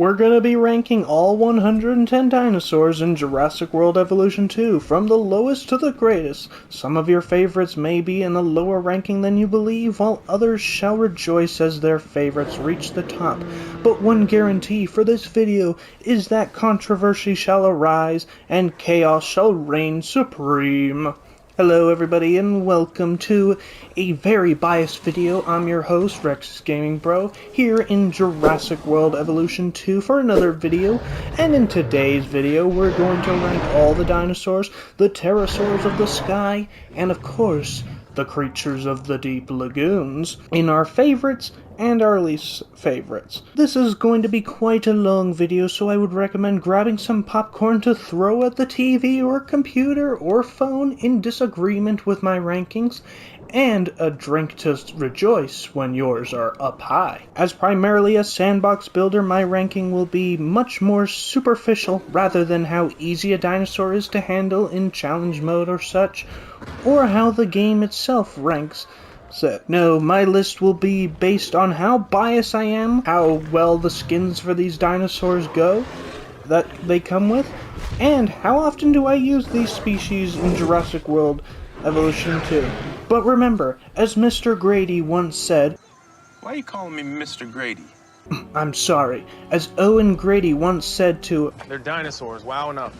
We're gonna be ranking all 110 dinosaurs in Jurassic World Evolution 2, from the lowest to the greatest. Some of your favorites may be in a lower ranking than you believe, while others shall rejoice as their favorites reach the top. But one guarantee for this video is that controversy shall arise, and chaos shall reign supreme. Hello everybody and welcome to a very biased video. I'm your host, Rex Gaming Bro, here in Jurassic World Evolution 2 for another video. And in today's video, we're going to rank all the dinosaurs, the pterosaurs of the sky, and of course, the creatures of the deep lagoons, in our favorites and our least favorites. This is going to be quite a long video, so I would recommend grabbing some popcorn to throw at the TV or computer or phone in disagreement with my rankings, and a drink to rejoice when yours are up high. As primarily a sandbox builder, my ranking will be much more superficial rather than how easy a dinosaur is to handle in challenge mode or such, or how the game itself ranks. So, no, my list will be based on how biased I am, how well the skins for these dinosaurs go that they come with, and how often do I use these species in Jurassic World Evolution 2. But remember, as Mr. Grady once said... Why are you calling me Mr. Grady? I'm sorry. As Owen Grady once said to... They're dinosaurs, wow enough.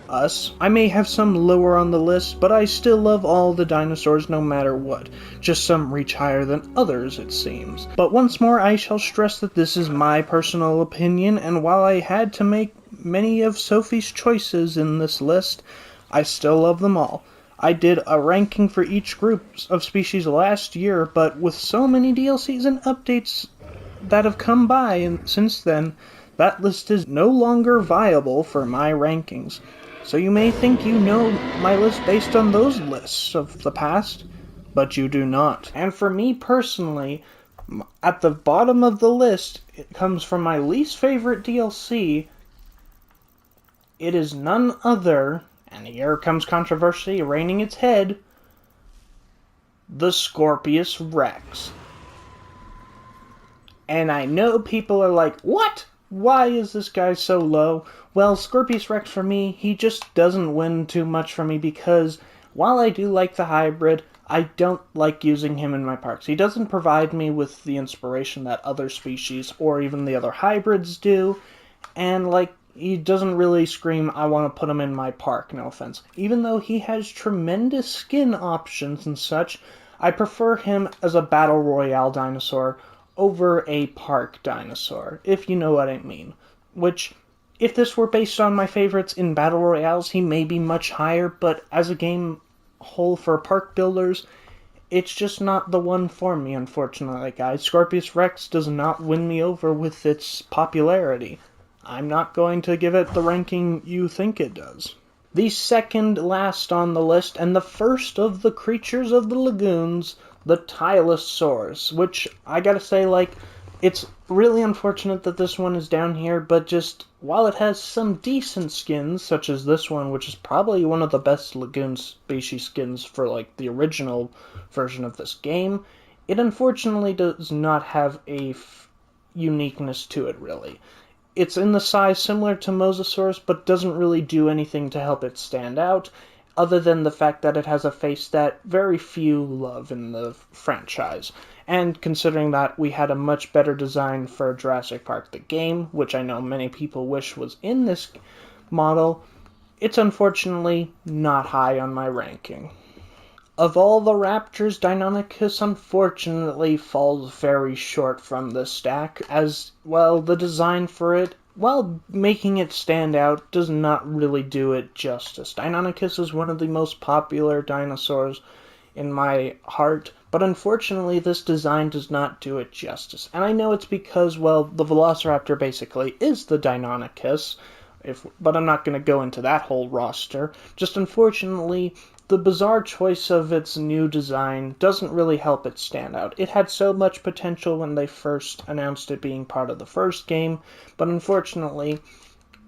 Us. I may have some lower on the list, but I still love all the dinosaurs no matter what. Just some reach higher than others, it seems. But once more, I shall stress that this is my personal opinion, and while I had to make many of Sophie's choices in this list, I still love them all. I did a ranking for each group of species last year, but with so many DLCs and updates that have come by and since then, that list is no longer viable for my rankings. So you may think you know my list based on those lists of the past, but you do not. And for me personally, at the bottom of the list, it comes from my least favorite DLC. It is none other, and here comes controversy reigning its head, the Scorpius Rex. And I know people are like, what? Why is this guy so low? Well, Scorpius Rex for me, he just doesn't win too much for me because while I do like the hybrid, I don't like using him in my parks. He doesn't provide me with the inspiration that other species or even the other hybrids do, and he doesn't really scream, I want to put him in my park, no offense. Even though he has tremendous skin options and such, I prefer him as a battle royale dinosaur over a park dinosaur, if you know what I mean. Which, if this were based on my favorites in battle royales, he may be much higher, but as a game whole for park builders, it's just not the one for me, unfortunately, guys. Scorpius Rex does not win me over with its popularity. I'm not going to give it the ranking you think it does. The second last on the list, and the first of the creatures of the lagoons, the Tylosaurus, which I gotta say, it's really unfortunate that this one is down here, but just, while it has some decent skins, such as this one, which is probably one of the best lagoon species skins for, the original version of this game, it unfortunately does not have a uniqueness to it, really. It's in the size similar to Mosasaurs, but doesn't really do anything to help it stand out, other than the fact that it has a face that very few love in the franchise. And considering that we had a much better design for Jurassic Park the game, which I know many people wish was in this model, it's unfortunately not high on my ranking. Of all the raptors, Deinonychus unfortunately falls very short from the stack, as, well, the design for it, while making it stand out, does not really do it justice. Deinonychus is one of the most popular dinosaurs in my heart, but unfortunately this design does not do it justice. And I know it's because, well, the Velociraptor basically is the Deinonychus, but I'm not going to go into that whole roster. Just unfortunately, the bizarre choice of its new design doesn't really help it stand out. It had so much potential when they first announced it being part of the first game, but unfortunately,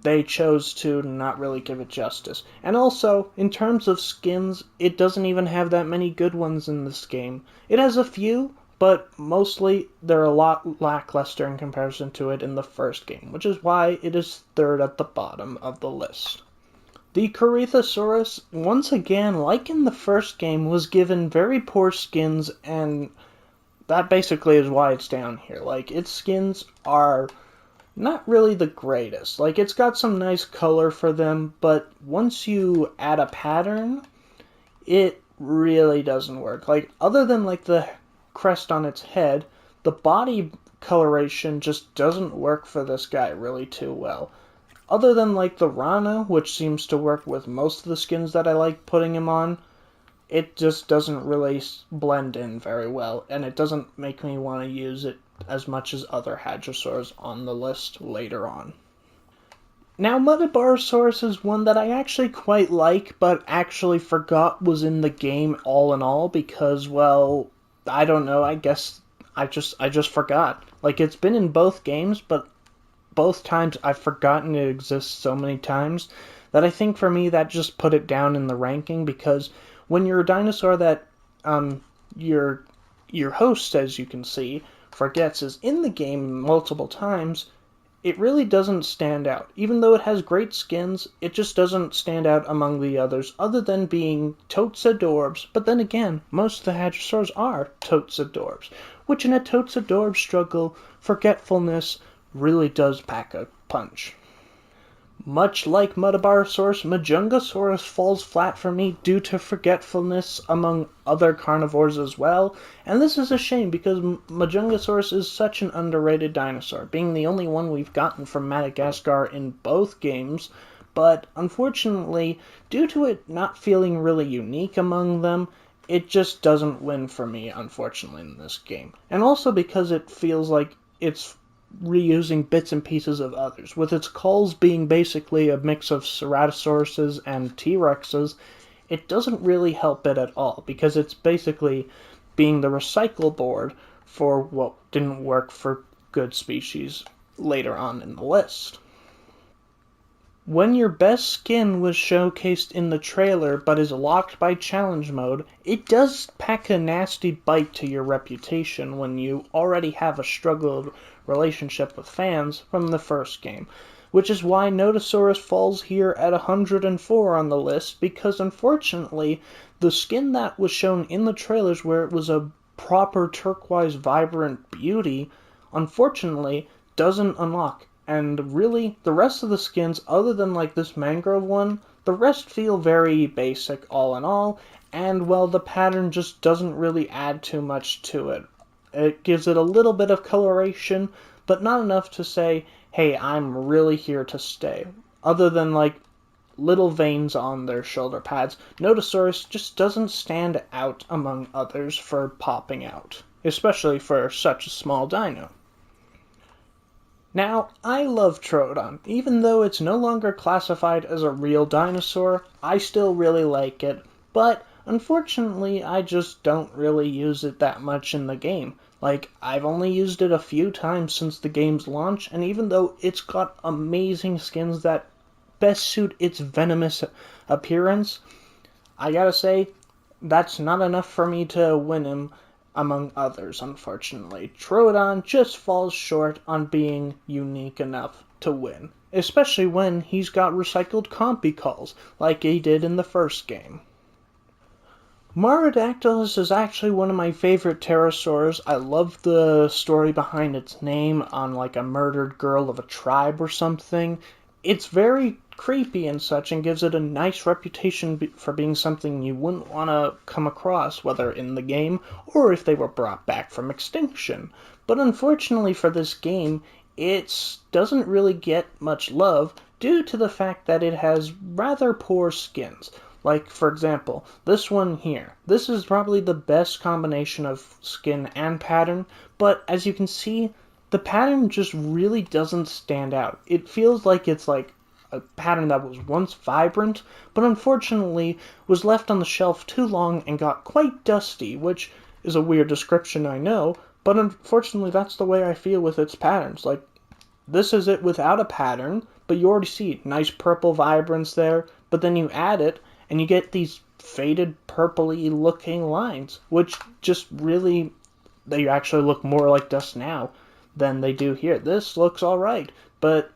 they chose to not really give it justice. And also, in terms of skins, it doesn't even have that many good ones in this game. It has a few, but mostly they're a lot lackluster in comparison to it in the first game, which is why it is third at the bottom of the list. The Corythosaurus, once again, like in the first game, was given very poor skins, and that basically is why it's down here. Like, its skins are not really the greatest. Like, it's got some nice color for them, but once you add a pattern, it really doesn't work. Like, other than, like, the crest on its head, the body coloration just doesn't work for this guy really too well. Other than, like, the Rana, which seems to work with most of the skins that I like putting him on, it just doesn't really blend in very well, and it doesn't make me want to use it as much as other hadrosaurs on the list later on. Now, Mosasaurus is one that I actually quite like, but actually forgot was in the game all in all because, well, I don't know, I guess I just forgot. Like, it's been in both games, but both times I've forgotten it exists so many times that I think for me that just put it down in the ranking, because when you're a dinosaur that your host, as you can see, forgets is in the game multiple times, it really doesn't stand out. Even though it has great skins, it just doesn't stand out among the others, other than being totes adorbs. But then again, most of the hadrosaurs are totes adorbs, which in a totes adorbs struggle, forgetfulness really does pack a punch. Much like Mosasaurus, Majungasaurus falls flat for me due to forgetfulness among other carnivores as well, and this is a shame because Majungasaurus is such an underrated dinosaur, being the only one we've gotten from Madagascar in both games, but unfortunately, due to it not feeling really unique among them, it just doesn't win for me, unfortunately, in this game. And also because it feels like it's reusing bits and pieces of others. With its culls being basically a mix of Ceratosauruses and T-Rexes, it doesn't really help it at all, because it's basically being the recycle board for what didn't work for good species later on in the list. When your best skin was showcased in the trailer but is locked by challenge mode, it does pack a nasty bite to your reputation when you already have a struggled relationship with fans from the first game, which is why Nodosaurus falls here at 104 on the list, because unfortunately the skin that was shown in the trailers where it was a proper turquoise vibrant beauty, unfortunately doesn't unlock. And really, the rest of the skins, other than like this mangrove one, the rest feel very basic all in all, and well, the pattern just doesn't really add too much to it. It gives it a little bit of coloration, but not enough to say, hey, I'm really here to stay. Other than like little veins on their shoulder pads, Nodosaurus just doesn't stand out among others for popping out, especially for such a small dino. Now, I love Pteranodon. Even though it's no longer classified as a real dinosaur, I still really like it, but unfortunately I just don't really use it that much in the game. Like, I've only used it a few times since the game's launch, and even though it's got amazing skins that best suit its venomous appearance, I gotta say, that's not enough for me to win him among others, unfortunately. Pteranodon just falls short on being unique enough to win, especially when he's got recycled compy calls, like he did in the first game. Maurodactylus is actually one of my favorite pterosaurs. I love the story behind its name on like a murdered girl of a tribe or something. It's very creepy and such, and gives it a nice reputation for being something you wouldn't want to come across, whether in the game or if they were brought back from extinction. But unfortunately for this game, it doesn't really get much love due to the fact that it has rather poor skins. Like, for example, this one here. This is probably the best combination of skin and pattern, but as you can see, the pattern just really doesn't stand out. It feels like it's like a pattern that was once vibrant, but unfortunately was left on the shelf too long and got quite dusty, which is a weird description, I know, but unfortunately that's the way I feel with its patterns. Like, this is it without a pattern, but you already see nice purple vibrance there, but then you add it, and you get these faded purpley looking lines, which just really they actually look more like dust now than they do here. This looks alright, but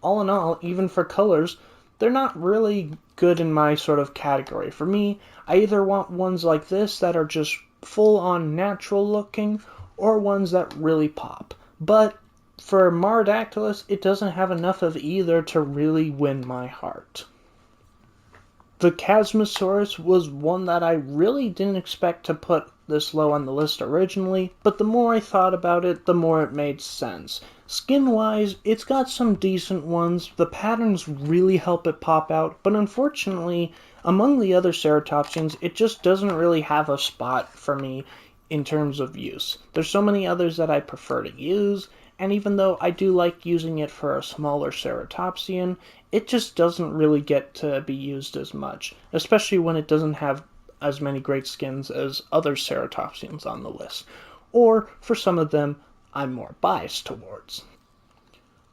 all in all, even for colors, they're not really good in my sort of category. For me, I either want ones like this that are just full-on natural looking, or ones that really pop. But for Marodactylus, it doesn't have enough of either to really win my heart. The Chasmosaurus was one that I really didn't expect to put this low on the list originally, but the more I thought about it, the more it made sense. Skin-wise, it's got some decent ones, the patterns really help it pop out, but unfortunately, among the other ceratopsians, it just doesn't really have a spot for me in terms of use. There's so many others that I prefer to use, and even though I do like using it for a smaller ceratopsian, it just doesn't really get to be used as much, especially when it doesn't have as many great skins as other ceratopsians on the list, or for some of them I'm more biased towards.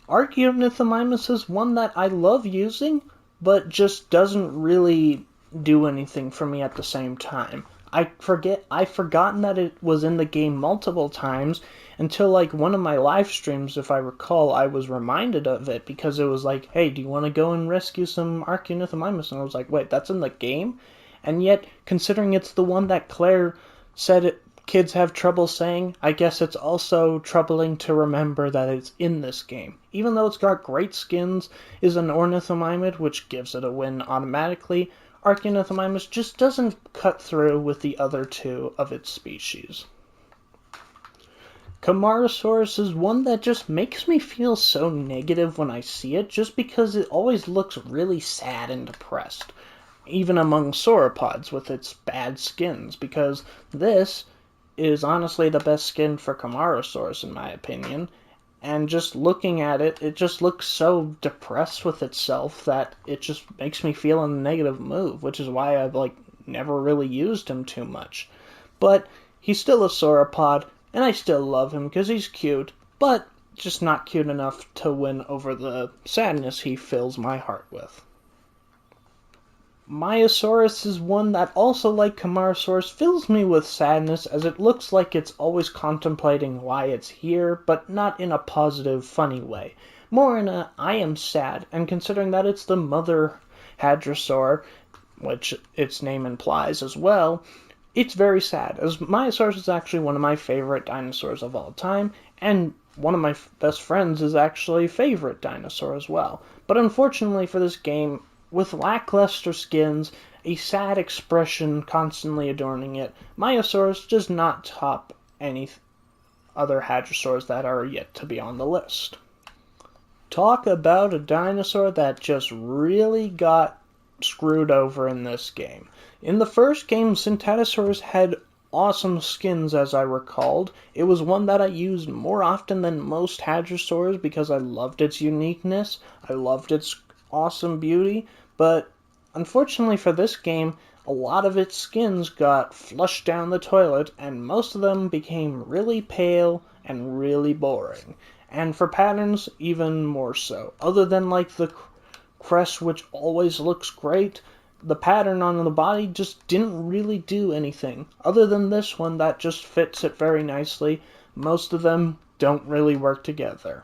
Archaeornithomimus is one that I love using, but just doesn't really do anything for me at the same time. I've forgotten that it was in the game multiple times until like one of my live streams, if I recall, I was reminded of it because it was like, hey, do you want to go and rescue some Archaeornithomimus? And I was like, wait, that's in the game? And yet, considering it's the one that Claire said kids have trouble saying, I guess it's also troubling to remember that it's in this game. Even though it's got great skins, is an ornithomimid, which gives it a win automatically, Archaeornithomimus just doesn't cut through with the other two of its species. Camarasaurus is one that just makes me feel so negative when I see it, just because it always looks really sad and depressed, even among sauropods with its bad skins, because this is honestly the best skin for Camarasaurus in my opinion, and just looking at it, it just looks so depressed with itself that it just makes me feel in a negative mood, which is why I've never really used him too much. But he's still a sauropod, and I still love him because he's cute, but just not cute enough to win over the sadness he fills my heart with. Maiasaurus is one that also, like Camarasaurus, fills me with sadness as it looks like it's always contemplating why it's here, but not in a positive, funny way. More in a, I am sad, and considering that it's the mother hadrosaur, which its name implies as well, it's very sad, as Maiasaurus is actually one of my favorite dinosaurs of all time, and one of my best friends is actually a favorite dinosaur as well. But unfortunately for this game, with lackluster skins, a sad expression constantly adorning it, Maiasaurus does not top any other hadrosaurs that are yet to be on the list. Talk about a dinosaur that just really got screwed over in this game. In the first game, Syntatosaurus had awesome skins, as I recalled. It was one that I used more often than most hadrosaurs because I loved its uniqueness, I loved its awesome beauty, but unfortunately for this game, a lot of its skins got flushed down the toilet, and most of them became really pale and really boring. And for patterns, even more so. Other than the crest, which always looks great, the pattern on the body just didn't really do anything. Other than this one that just fits it very nicely, most of them don't really work together.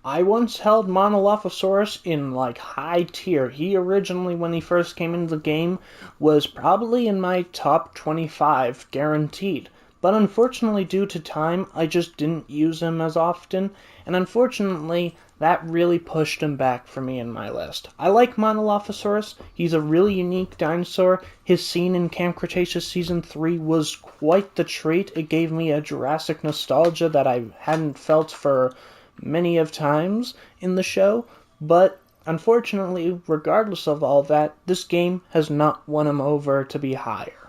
I once held Monolophosaurus in high tier. He originally, when he first came into the game, was probably in my top 25, guaranteed. But unfortunately, due to time, I just didn't use him as often, and unfortunately, that really pushed him back for me in my list. I like Monolophosaurus. He's a really unique dinosaur. His scene in Camp Cretaceous Season 3 was quite the treat. It gave me a Jurassic nostalgia that I hadn't felt for many of times in the show, but unfortunately, regardless of all that, this game has not won him over to be higher.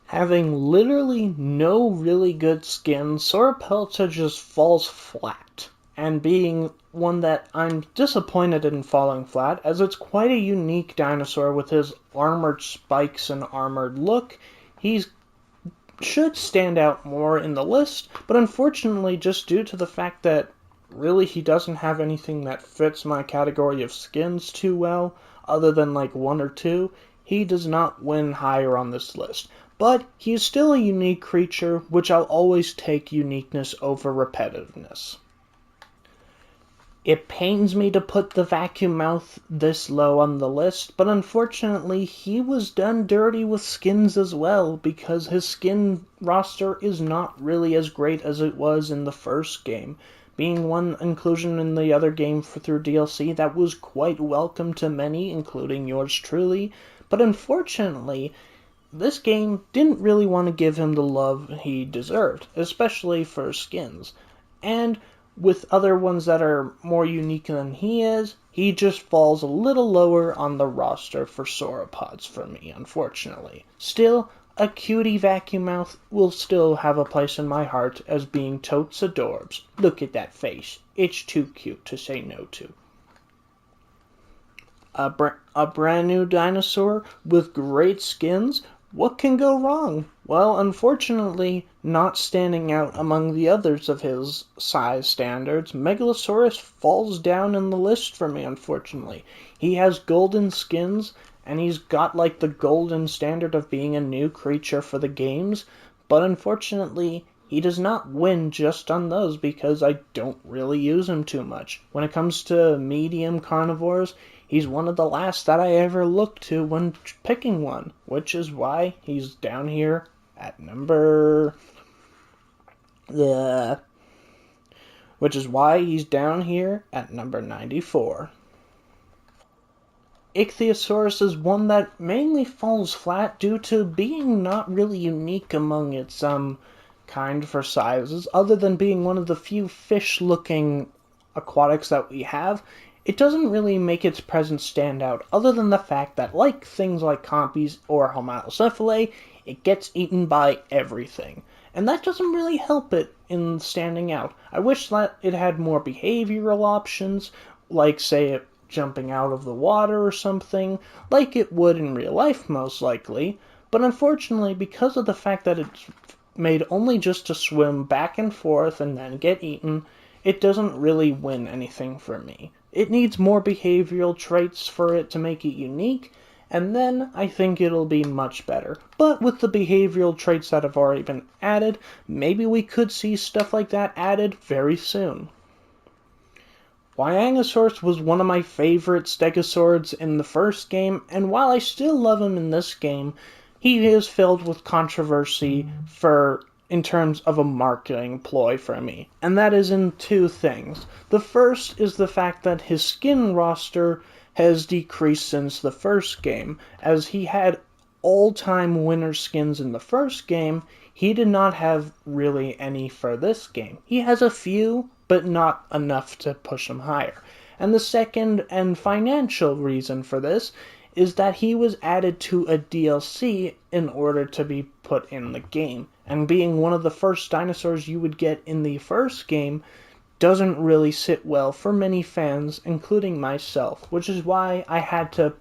Having literally no really good skin, Sauropelta just falls flat, and being one that I'm disappointed in falling flat, as it's quite a unique dinosaur with his armored spikes and armored look. He's should stand out more in the list, but unfortunately, just due to the fact that really he doesn't have anything that fits my category of skins too well, other than one or two, he does not win higher on this list. but he is still a unique creature, which I'll always take uniqueness over repetitiveness. It pains me to put the vacuum mouth this low on the list, but unfortunately he was done dirty with skins as well, because his skin roster is not really as great as it was in the first game, being one inclusion in the other game through DLC that was quite welcome to many, including yours truly, but unfortunately this game didn't really want to give him the love he deserved, especially for skins. And with other ones that are more unique than he is, he just falls a little lower on the roster for sauropods for me, unfortunately. Still, a cutie vacuum mouth will still have a place in my heart as being totes adorbs. Look at that face. It's too cute to say no to. A brand new dinosaur with great skins? What can go wrong? Well, unfortunately, not standing out among the others of his size standards, Megalosaurus falls down in the list for me, unfortunately. He has golden skins, and he's got like the golden standard of being a new creature for the games, but unfortunately, he does not win just on those because I don't really use him too much. When it comes to medium carnivores, he's one of the last that I ever look to when picking one, which is why he's down here at number 94. Ichthyosaurus is one that mainly falls flat due to being not really unique among its kind for sizes, other than being one of the few fish-looking aquatics that we have. It doesn't really make its presence stand out, other than the fact that, like things like Compies or Homalocephalae, it gets eaten by everything. And that doesn't really help it in standing out. I wish that it had more behavioral options, like, say, it jumping out of the water or something, like it would in real life most likely. But unfortunately, because of the fact that it's made only just to swim back and forth and then get eaten, it doesn't really win anything for me. It needs more behavioral traits for it to make it unique, and then I think it'll be much better. But with the behavioral traits that have already been added, maybe we could see stuff like that added very soon. Wyangosaurus was one of my favorite stegosaurids in the first game, and while I still love him in this game, he is filled with controversy in terms of a marketing ploy for me. And that is in two things. The first is the fact that his skin roster has decreased since the first game. As he had all-time winner skins in the first game, he did not have really any for this game. He has a few, but not enough to push him higher. And the second and financial reason for this is that he was added to a DLC in order to be put in the game. And being one of the first dinosaurs you would get in the first game doesn't really sit well for many fans, including myself, which is why I had to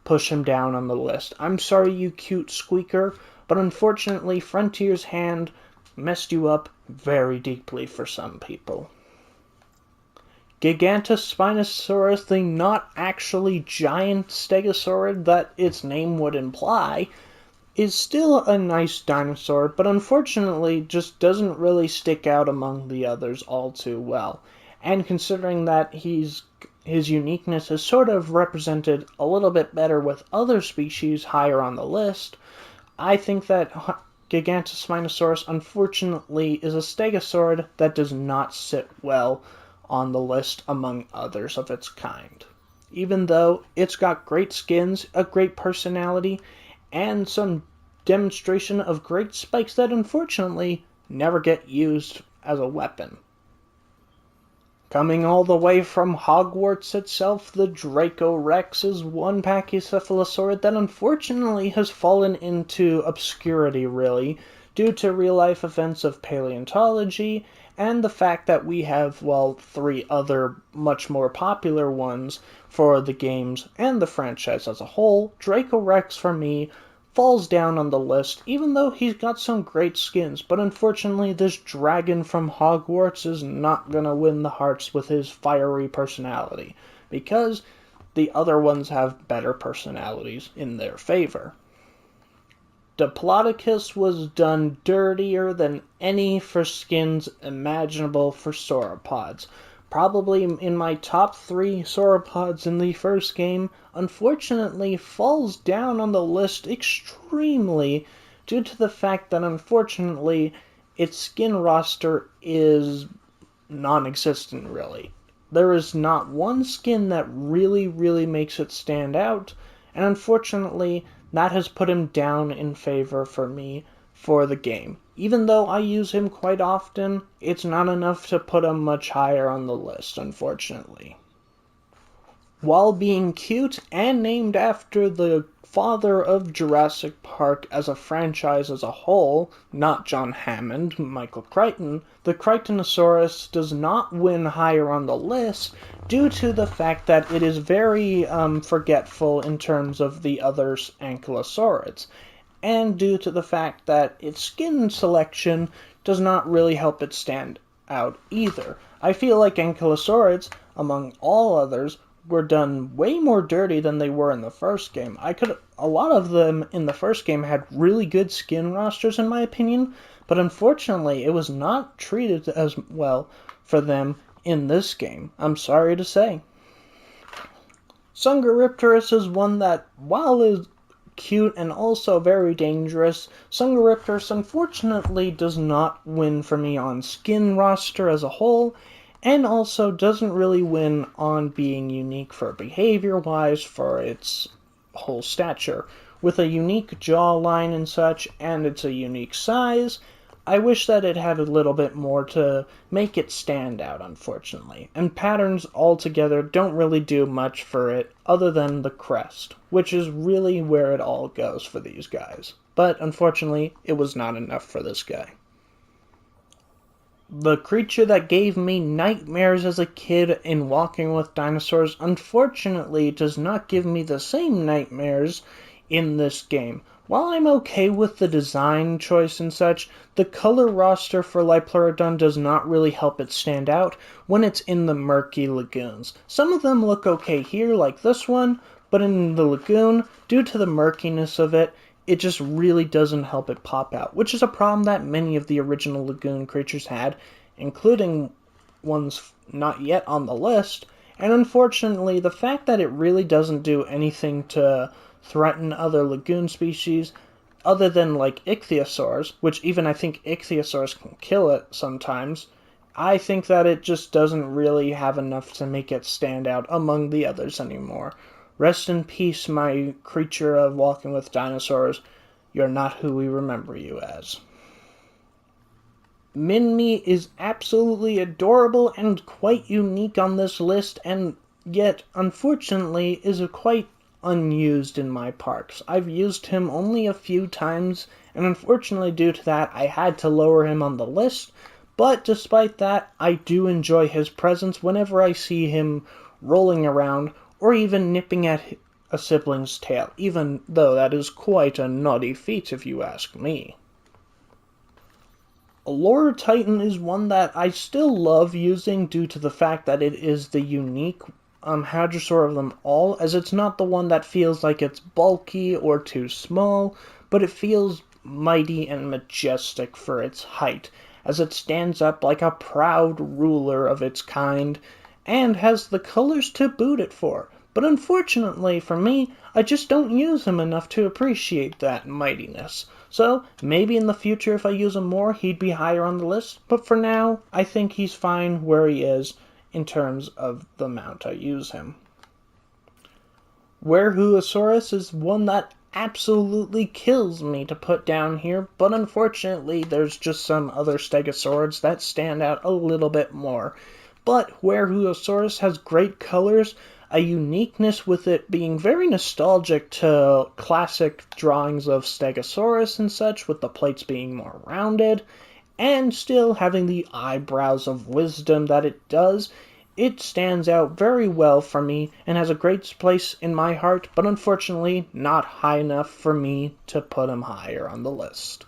push him down on the list. I'm sorry, you cute squeaker, but unfortunately Frontier's hand messed you up very deeply for some people. Gigantospinosaurus, the not actually giant stegosaurid that its name would imply, is still a nice dinosaur, but unfortunately just doesn't really stick out among the others all too well. And considering that his uniqueness is sort of represented a little bit better with other species higher on the list, I think that Gigantospinosaurus unfortunately is a stegosaurid that does not sit well on the list among others of its kind. Even though it's got great skins, a great personality, and some demonstration of great spikes that unfortunately never get used as a weapon. Coming all the way from Hogwarts itself, the Draco Rex is one pachycephalosaurid that unfortunately has fallen into obscurity, really, due to real-life events of paleontology and the fact that we have, well, 3 other much more popular ones for the games and the franchise as a whole. Draco Rex, for me, falls down on the list, even though he's got some great skins, but unfortunately this dragon from Hogwarts is not gonna win the hearts with his fiery personality, because the other ones have better personalities in their favor. Diplodocus was done dirtier than any for skins imaginable for sauropods. Probably in my top 3 sauropods in the first game, unfortunately falls down on the list extremely due to the fact that unfortunately its skin roster is non-existent really. There is not one skin that really makes it stand out, and unfortunately that has put him down in favor for me for the game. Even though I use him quite often, it's not enough to put him much higher on the list, unfortunately. While being cute and named after the father of Jurassic Park as a franchise as a whole, not John Hammond, Michael Crichton, the Crichtonosaurus does not win higher on the list due to the fact that it is very forgetful in terms of the other ankylosaurids, and due to the fact that its skin selection does not really help it stand out either. I feel like ankylosaurids, among all others, were done way more dirty than they were in the first game. A lot of them in the first game had really good skin rosters in my opinion, but unfortunately it was not treated as well for them in this game. I'm sorry to say. Sunguripterus is one that, while is cute and also very dangerous, Sunguripterus unfortunately does not win for me on skin roster as a whole, and also doesn't really win on being unique for behavior-wise for its whole stature. With a unique jawline and such, and it's a unique size, I wish that it had a little bit more to make it stand out, unfortunately. And patterns altogether don't really do much for it other than the crest, which is really where it all goes for these guys. But unfortunately, it was not enough for this guy. The creature that gave me nightmares as a kid in Walking with Dinosaurs unfortunately does not give me the same nightmares in this game. While I'm okay with the design choice and such, the color roster for Liopleurodon does not really help it stand out when it's in the murky lagoons. Some of them look okay here, like this one, but in the lagoon, due to the murkiness of it, it just really doesn't help it pop out, which is a problem that many of the original lagoon creatures had, including ones not yet on the list, and unfortunately the fact that it really doesn't do anything to threaten other lagoon species, other than like ichthyosaurs, which even I think ichthyosaurs can kill it sometimes, I think that it just doesn't really have enough to make it stand out among the others anymore. Rest in peace, my creature of Walking with Dinosaurs. You're not who we remember you as. Minmi is absolutely adorable and quite unique on this list, and yet, unfortunately, is quite unused in my parks. I've used him only a few times, and unfortunately due to that, I had to lower him on the list, but despite that, I do enjoy his presence whenever I see him rolling around, or even nipping at a sibling's tail, even though that is quite a naughty feat if you ask me. Allura Titan is one that I still love using due to the fact that it is the unique hadrosaur of them all, as it's not the one that feels like it's bulky or too small, but it feels mighty and majestic for its height, as it stands up like a proud ruler of its kind, and has the colors to boot it for. But unfortunately for me, I just don't use him enough to appreciate that mightiness. So maybe in the future if I use him more, he'd be higher on the list, but for now, I think he's fine where he is in terms of the amount I use him. Werhuosaurus is one that absolutely kills me to put down here, but unfortunately there's just some other stegosaurids that stand out a little bit more. But Werhuosaurus has great colors, a uniqueness with it being very nostalgic to classic drawings of Stegosaurus and such, with the plates being more rounded, and still having the eyebrows of wisdom that it does. It stands out very well for me and has a great place in my heart, but unfortunately not high enough for me to put him higher on the list.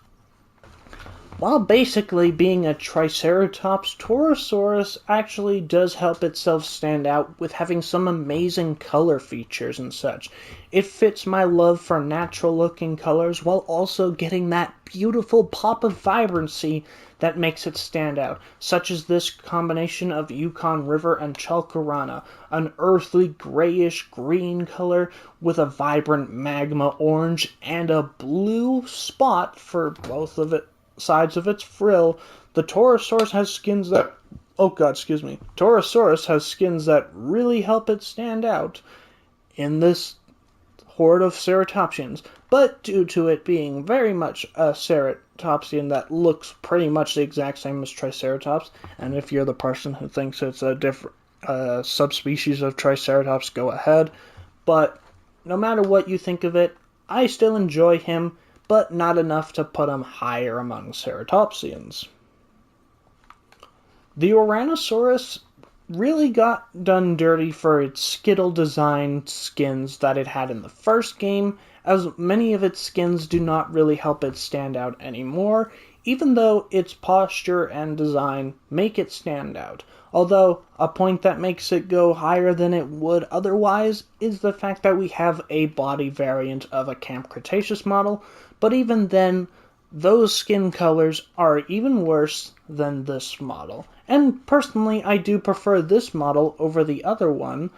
While basically being a Triceratops, Torosaurus actually does help itself stand out with having some amazing color features and such. It fits my love for natural-looking colors while also getting that beautiful pop of vibrancy that makes it stand out, such as this combination of Yukon River and Chalkorana, an earthly grayish-green color with a vibrant magma orange and a blue spot for both of it sides of its frill. The Torosaurus has skins that Torosaurus has skins that really help it stand out in this horde of ceratopsians, but due to it being very much a ceratopsian that looks pretty much the exact same as Triceratops, and if you're the person who thinks it's a different subspecies of Triceratops, go ahead. But no matter what you think of it, I still enjoy him, but not enough to put him higher among ceratopsians. The Ouranosaurus really got done dirty for its skittle design skins that it had in the first game, as many of its skins do not really help it stand out anymore, even though its posture and design make it stand out. Although, a point that makes it go higher than it would otherwise is the fact that we have a body variant of a Camp Cretaceous model, but even then, those skin colors are even worse than this model. And personally, I do prefer this model over the other one.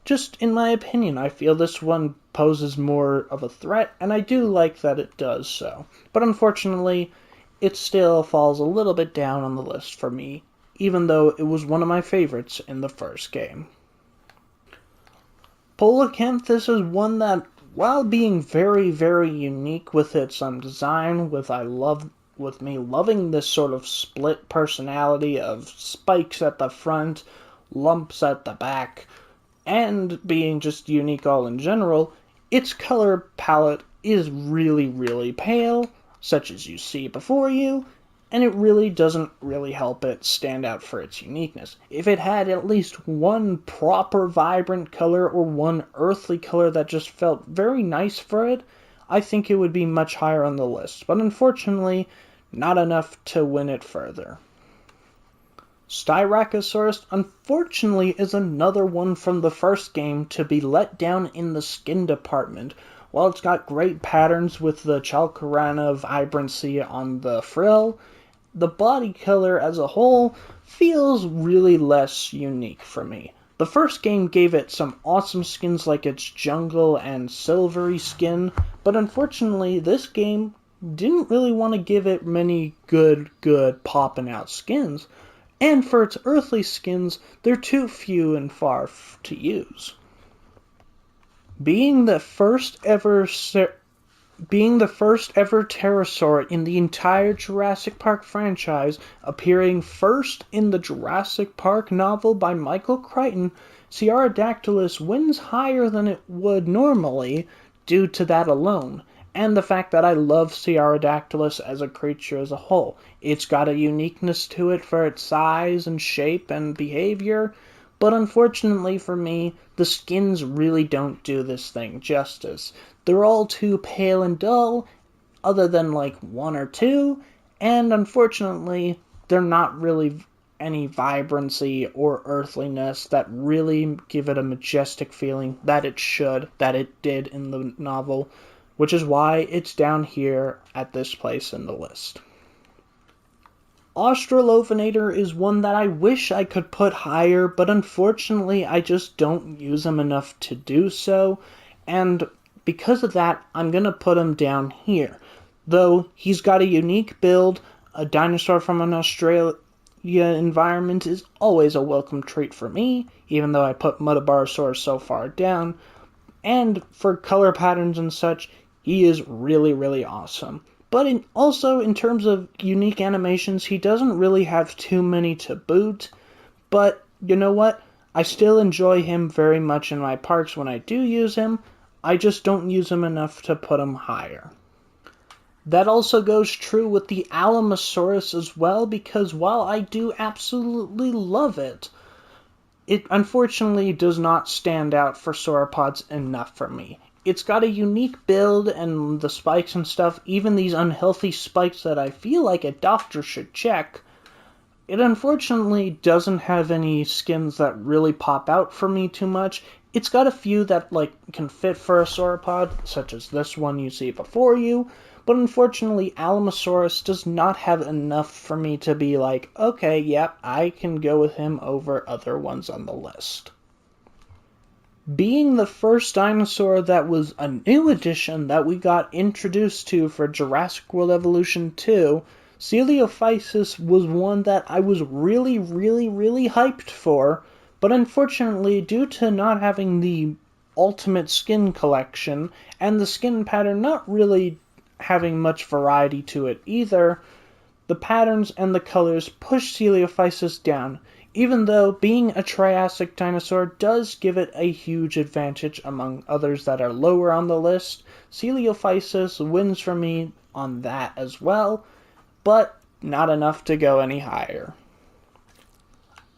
Just in my opinion, I feel this one poses more of a threat, and I do like that it does so. But unfortunately, it still falls a little bit down on the list for me, even though it was one of my favorites in the first game. Polacanthus is one that, while being very, very unique with its design, with me loving this sort of split personality of spikes at the front, lumps at the back, and being just unique all in general, its color palette is really, really pale, such as you see before you, and it really doesn't really help it stand out for its uniqueness. If it had at least one proper vibrant color or one earthly color that just felt very nice for it, I think it would be much higher on the list, but unfortunately, not enough to win it further. Styracosaurus, unfortunately, is another one from the first game to be let down in the skin department. While it's got great patterns with the Chalkorana vibrancy on the frill, the body color as a whole feels really less unique for me. The first game gave it some awesome skins like its jungle and silvery skin, but unfortunately this game didn't really want to give it many good popping out skins, and for its earthly skins, they're too few and far to use. Being the first ever pterosaur in the entire Jurassic Park franchise, appearing first in the Jurassic Park novel by Michael Crichton, Pteranodons wins higher than it would normally due to that alone, and the fact that I love Pteranodons as a creature as a whole. It's got a uniqueness to it for its size and shape and behavior, but unfortunately for me, the skins really don't do this thing justice. They're all too pale and dull, other than like one or two, and unfortunately, they're not really any vibrancy or earthliness that really give it a majestic feeling that it did in the novel, which is why it's down here at this place in the list. Australopithecus is one that I wish I could put higher, but unfortunately I just don't use him enough to do so, and because of that, I'm going to put him down here. Though he's got a unique build, a dinosaur from an Australia environment is always a welcome treat for me, even though I put Mosasaurs so far down, and for color patterns and such, he is really, really awesome. But also in terms of unique animations, he doesn't really have too many to boot. But you know what? I still enjoy him very much in my parks when I do use him. I just don't use him enough to put him higher. That also goes true with the Alamosaurus as well, because while I do absolutely love it, it unfortunately does not stand out for sauropods enough for me. it's got a unique build and the spikes and stuff, even these unhealthy spikes that I feel like a doctor should check. It unfortunately doesn't have any skins that really pop out for me too much. It's got a few that can fit for a sauropod, such as this one you see before you, but unfortunately Alamosaurus does not have enough for me to be like, okay, yep, I can go with him over other ones on the list. Being the first dinosaur that was a new addition that we got introduced to for Jurassic World Evolution 2, Coelophysis was one that I was really, really, really hyped for, but unfortunately, due to not having the ultimate skin collection, and the skin pattern not really having much variety to it either, the patterns and the colors push Coelophysis down, even though being a Triassic dinosaur does give it a huge advantage among others that are lower on the list. Coelophysis wins for me on that as well, but not enough to go any higher.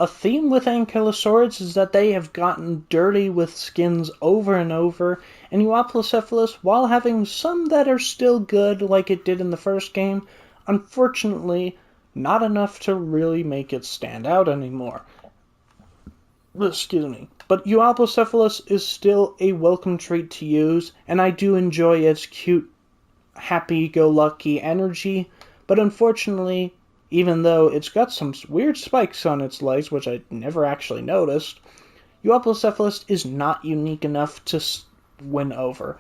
A theme with ankylosaurids is that they have gotten dirty with skins over and over, and Euoplocephalus, while having some that are still good like it did in the first game, unfortunately not enough to really make it stand out anymore. Excuse me. But Euoplocephalus is still a welcome treat to use, and I do enjoy its cute, happy-go-lucky energy, but unfortunately, even though it's got some weird spikes on its legs, which I never actually noticed, Euoplocephalus is not unique enough to win over.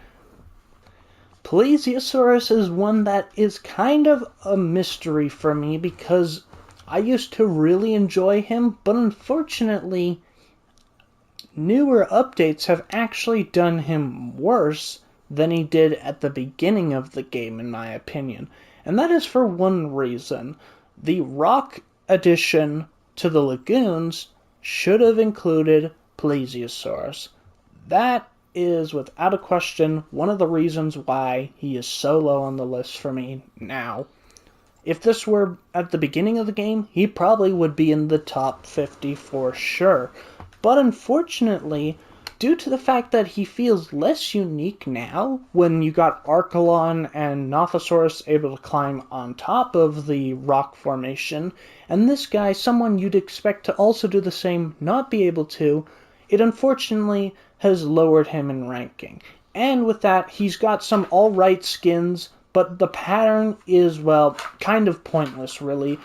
Plesiosaurus is one that is kind of a mystery for me because I used to really enjoy him, but unfortunately, newer updates have actually done him worse than he did at the beginning of the game, in my opinion. And that is for one reason. The rock addition to the lagoons should have included Plesiosaurus. That is, without a question, one of the reasons why he is so low on the list for me now. If this were at the beginning of the game, he probably would be in the top 50 for sure. But unfortunately, due to the fact that he feels less unique now, when you got Archelon and Nothosaurus able to climb on top of the rock formation, and this guy, someone you'd expect to also do the same, not be able to, it unfortunately has lowered him in ranking. And with that, he's got some alright skins, but the pattern is, well, kind of pointless, really,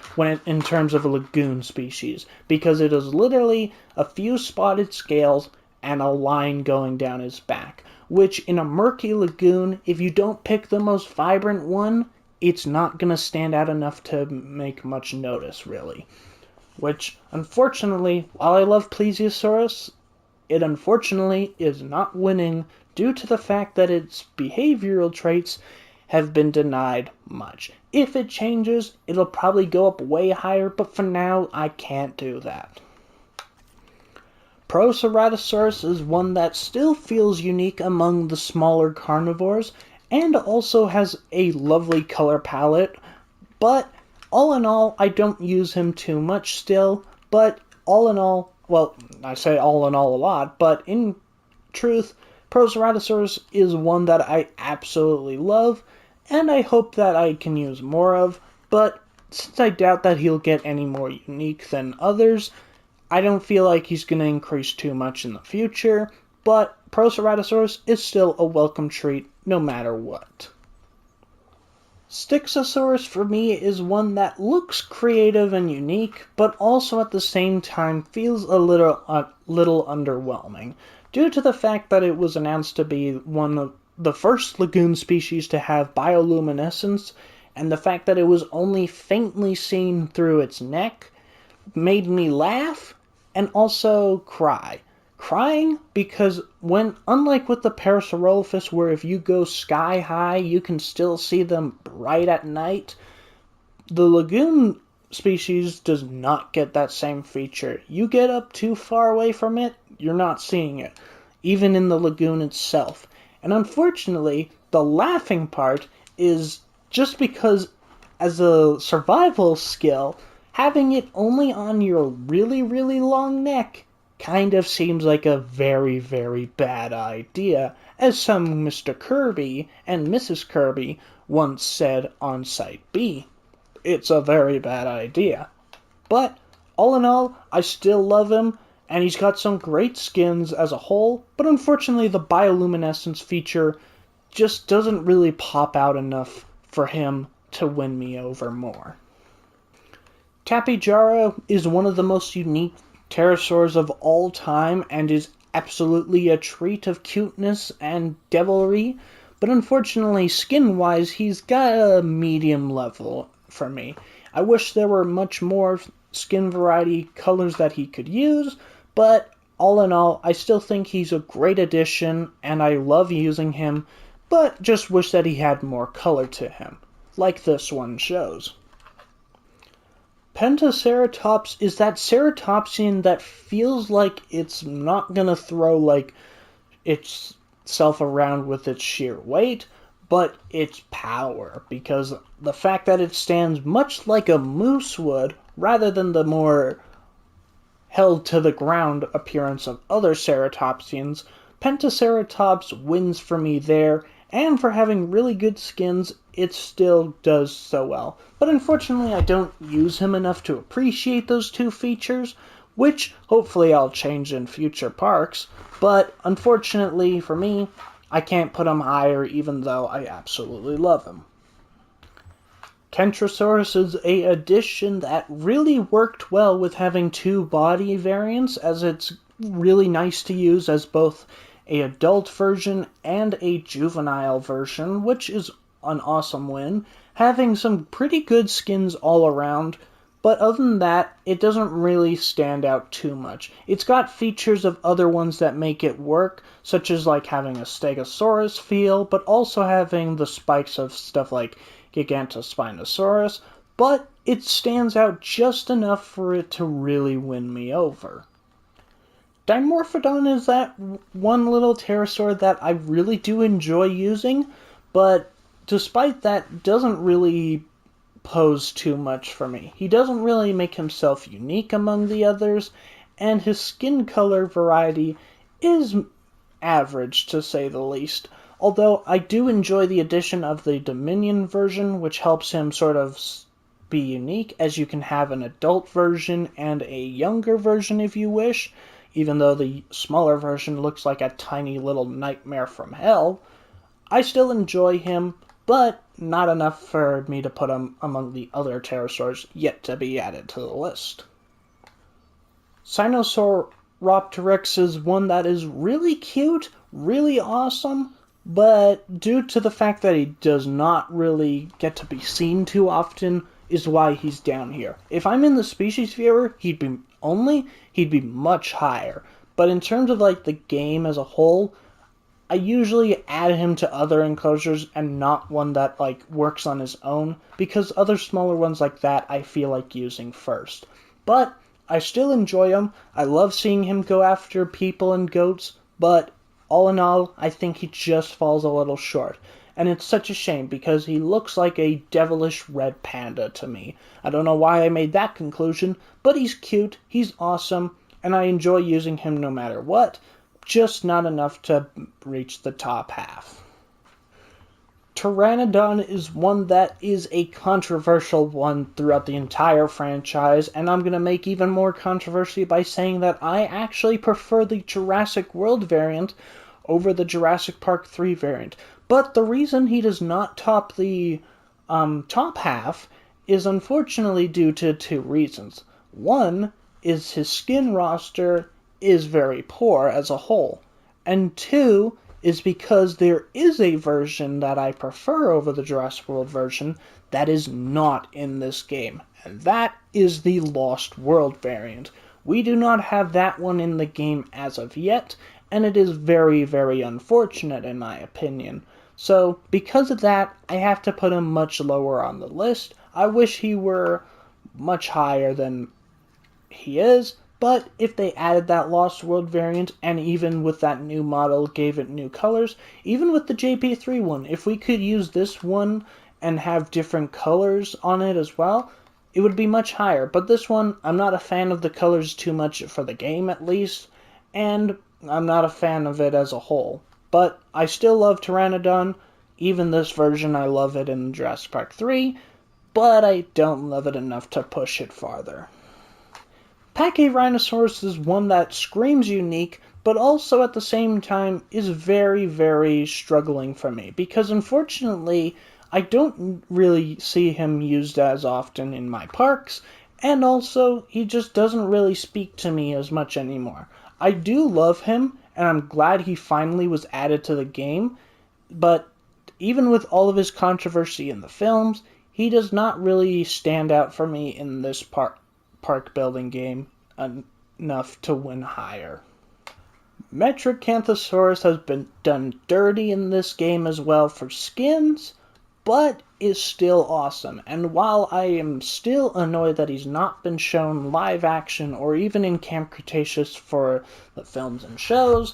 in terms of a lagoon species, because it is literally a few spotted scales and a line going down his back, which in a murky lagoon, if you don't pick the most vibrant one, it's not going to stand out enough to make much notice, really. Which, unfortunately, while I love Plesiosaurus, it unfortunately is not winning due to the fact that its behavioral traits have been denied much. If it changes, it'll probably go up way higher, but for now, I can't do that. Proceratosaurus is one that still feels unique among the smaller carnivores, and also has a lovely color palette, but all in all, I don't use him too much still, but all in all, well, I say all in all a lot, but in truth, Proceratosaurus is one that I absolutely love, and I hope that I can use more of, but since I doubt that he'll get any more unique than others, I don't feel like he's going to increase too much in the future, but Proceratosaurus is still a welcome treat no matter what. Styxosaurus for me is one that looks creative and unique, but also at the same time feels a little underwhelming, due to the fact that it was announced to be one of the first lagoon species to have bioluminescence, and the fact that it was only faintly seen through its neck made me laugh and also cry. Crying because unlike with the Parasaurolophus, where if you go sky high you can still see them bright at night, the lagoon species does not get that same feature. You get up too far away from it, you're not seeing it, even in the lagoon itself. And unfortunately, the laughing part is just because, as a survival skill, having it only on your really, really long neck kind of seems like a very, very bad idea, as some Mr. Kirby and Mrs. Kirby once said on Site B. It's a very bad idea. But, all in all, I still love him, and he's got some great skins as a whole, but unfortunately the bioluminescence feature just doesn't really pop out enough for him to win me over more. Tapejara is one of the most unique pterosaurs of all time and is absolutely a treat of cuteness and devilry, but unfortunately, skin-wise, he's got a medium level for me. I wish there were much more skin variety colors that he could use, but all in all, I still think he's a great addition, and I love using him, but just wish that he had more color to him, like this one shows. Pentaceratops is that ceratopsian that feels like it's not gonna throw like itself around with its sheer weight, but its power, because the fact that it stands much like a moose would, rather than the more held to the ground appearance of other ceratopsians, Pentaceratops wins for me there, and for having really good skins, it still does so well. But unfortunately, I don't use him enough to appreciate those two features, which hopefully I'll change in future parks, but unfortunately for me, I can't put him higher even though I absolutely love him. Kentrosaurus is a addition that really worked well with having two body variants, as it's really nice to use as both an adult version and a juvenile version, which is an awesome win, having some pretty good skins all around, but other than that, it doesn't really stand out too much. It's got features of other ones that make it work, such as like having a Stegosaurus feel, but also having the spikes of stuff like Gigantospinosaurus, but it stands out just enough for it to really win me over. Dimorphodon is that one little pterosaur that I really do enjoy using, but despite that, doesn't really pose too much for me. He doesn't really make himself unique among the others, and his skin color variety is average, to say the least. Although I do enjoy the addition of the Dominion version, which helps him sort of be unique, as you can have an adult version and a younger version if you wish, even though the smaller version looks like a tiny little nightmare from hell. I still enjoy him, but not enough for me to put him among the other pterosaurs yet to be added to the list. Sinosauropteryx is one that is really cute, really awesome, but due to the fact that he does not really get to be seen too often is why he's down here. If I'm in the species viewer, he'd be much higher. But in terms of like the game as a whole, I usually add him to other enclosures and not one that like works on his own, because other smaller ones like that I feel like using first. But I still enjoy him. I love seeing him go after people and goats, but all in all, I think he just falls a little short. And it's such a shame, because he looks like a devilish red panda to me. I don't know why I made that conclusion, but he's cute, he's awesome, and I enjoy using him no matter what, just not enough to reach the top half. Pteranodon is one that is a controversial one throughout the entire franchise, and I'm going to make even more controversy by saying that I actually prefer the Jurassic World variant over the Jurassic Park 3 variant. But the reason he does not top the top half is unfortunately due to two reasons. One is his skin roster is very poor as a whole, and two is because there is a version that I prefer over the Jurassic World version that is not in this game, and that is the Lost World variant. We do not have that one in the game as of yet, and it is very, very unfortunate in my opinion. So, because of that, I have to put him much lower on the list. I wish he were much higher than he is, but if they added that Lost World variant, and even with that new model gave it new colors, even with the JP3 one, if we could use this one and have different colors on it as well, it would be much higher. But this one, I'm not a fan of the colors too much for the game at least, and I'm not a fan of it as a whole. But I still love Pteranodon. Even this version, I love it in Jurassic Park 3, but I don't love it enough to push it farther. Pachyrhinosaurus is one that screams unique, but also at the same time is very, very struggling for me, because unfortunately, I don't really see him used as often in my parks, and also, he just doesn't really speak to me as much anymore. I do love him, and I'm glad he finally was added to the game, but even with all of his controversy in the films, he does not really stand out for me in this park building game enough to win higher. Metracanthosaurus has been done dirty in this game as well for skins, but is still awesome. And while I am still annoyed that he's not been shown live action or even in Camp Cretaceous for the films and shows,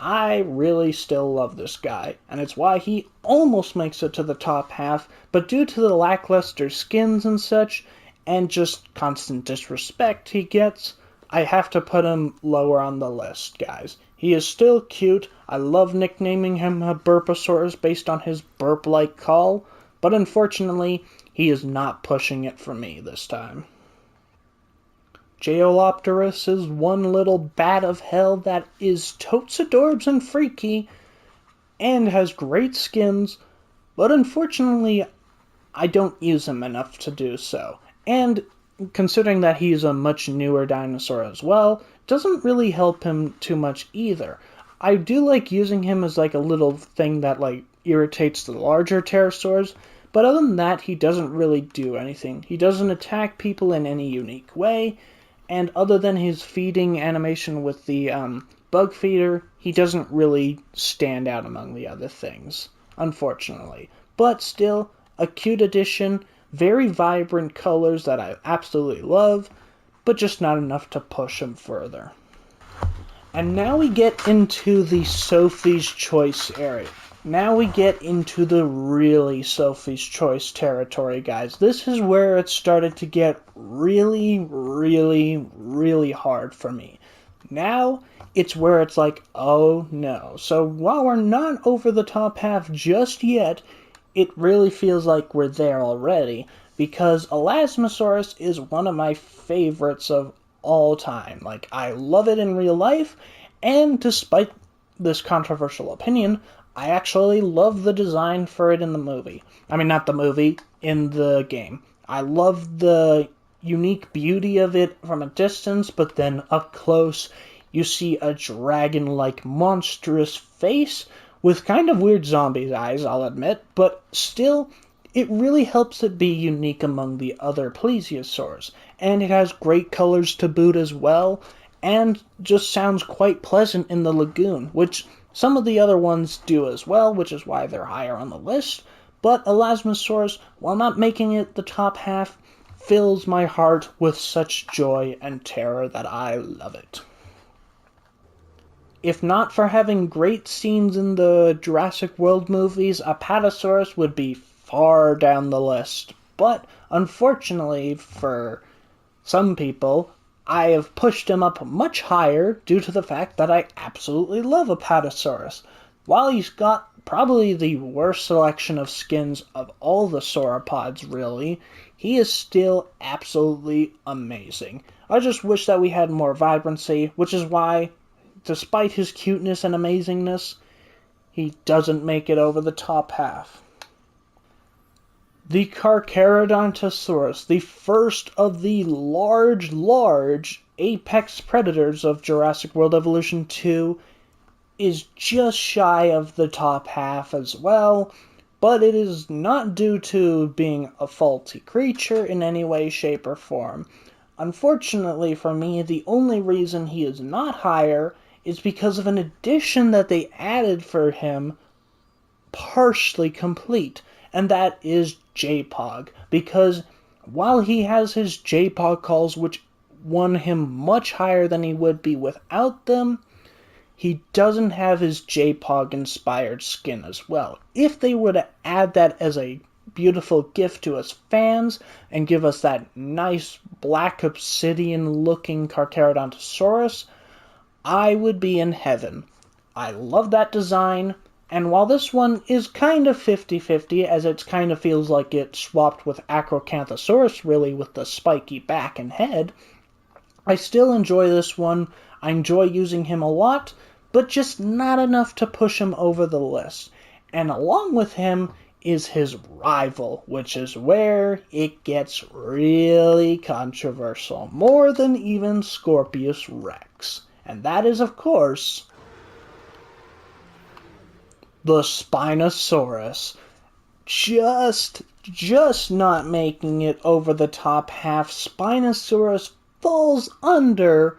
I really still love this guy, and it's why he almost makes it to the top half, but due to the lackluster skins and such, and just constant disrespect he gets, I have to put him lower on the list, guys. He is still cute. I love nicknaming him a Burposaurus based on his burp-like call, but unfortunately, he is not pushing it for me this time. Jailopterus is one little bat of hell that is totes adorbs and freaky, and has great skins, but unfortunately, I don't use him enough to do so. And considering that he's a much newer dinosaur as well, doesn't really help him too much either. I do like using him as like a little thing that like irritates the larger pterosaurs, but other than that, he doesn't really do anything. He doesn't attack people in any unique way, and other than his feeding animation with the bug feeder, he doesn't really stand out among the other things, unfortunately. But still, a cute addition, very vibrant colors that I absolutely love, but just not enough to push him further. And now we get into the Sophie's Choice area. Now we get into the really Sophie's Choice territory, guys. This is where it started to get really, really, really hard for me. Now, it's where it's like, oh no. So while we're not over the top half just yet, it really feels like we're there already, because Elasmosaurus is one of my favorites of all time. Like, I love it in real life, and despite this controversial opinion, I actually love the design for it in the movie. I mean, not the movie, in the game. I love the unique beauty of it from a distance, but then up close, you see a dragon-like monstrous face with kind of weird zombie eyes, I'll admit, but still, it really helps it be unique among the other plesiosaurs, and it has great colors to boot as well, and just sounds quite pleasant in the lagoon, which some of the other ones do as well, which is why they're higher on the list, but Elasmosaurus, while not making it the top half, fills my heart with such joy and terror that I love it. If not for having great scenes in the Jurassic World movies, Apatosaurus would be far down the list. But, unfortunately for some people, I have pushed him up much higher due to the fact that I absolutely love Apatosaurus. While he's got probably the worst selection of skins of all the sauropods, really, he is still absolutely amazing. I just wish that we had more vibrancy, which is why, despite his cuteness and amazingness, he doesn't make it over the top half. The Carcharodontosaurus, the first of the large apex predators of Jurassic World Evolution 2, is just shy of the top half as well, but it is not due to being a faulty creature in any way, shape, or form. Unfortunately for me, the only reason he is not higher is because of an addition that they added for him, partially complete, and that is JPOG, because while he has his JPOG calls, which won him much higher than he would be without them, he doesn't have his JPOG-inspired skin as well. If they were to add that as a beautiful gift to us fans and give us that nice black obsidian looking Carcharodontosaurus, I would be in heaven. I love that design, and while this one is kind of 50-50, as it kind of feels like it swapped with Acrocanthosaurus really with the spiky back and head, I still enjoy this one. I enjoy using him a lot, but just not enough to push him over the list. And along with him is his rival, which is where it gets really controversial, more than even Scorpius Rex. And that is, of course, the Spinosaurus. Just not making it over the top half. Spinosaurus falls under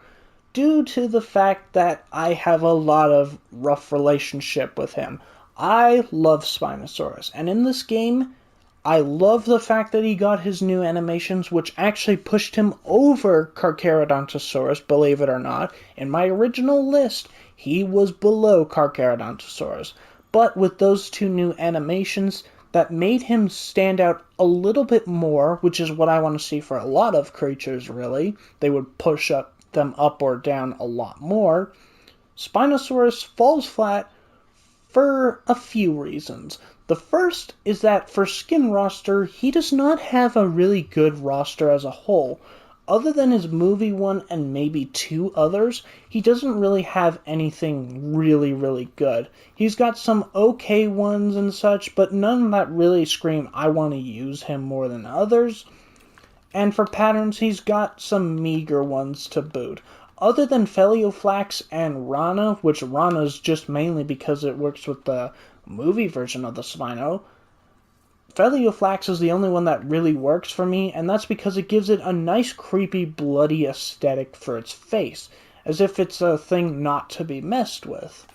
due to the fact that I have a lot of rough relationship with him. I love Spinosaurus, and in this game, I love the fact that he got his new animations, which actually pushed him over Carcharodontosaurus, believe it or not. In my original list, he was below Carcharodontosaurus. But with those two new animations, that made him stand out a little bit more, which is what I want to see for a lot of creatures, really. They would push them up or down a lot more. Spinosaurus falls flat for a few reasons. The first is that for skin roster, he does not have a really good roster as a whole. Other than his movie one and maybe two others, he doesn't really have anything really good. He's got some okay ones and such, but none that really scream, I want to use him more than others. And for patterns, he's got some meager ones to boot. Other than Phelioflax and Rana, which Rana's just mainly because it works with the movie version of the Spino, Phelioflax is the only one that really works for me, and that's because it gives it a nice creepy bloody aesthetic for its face, as if it's a thing not to be messed with.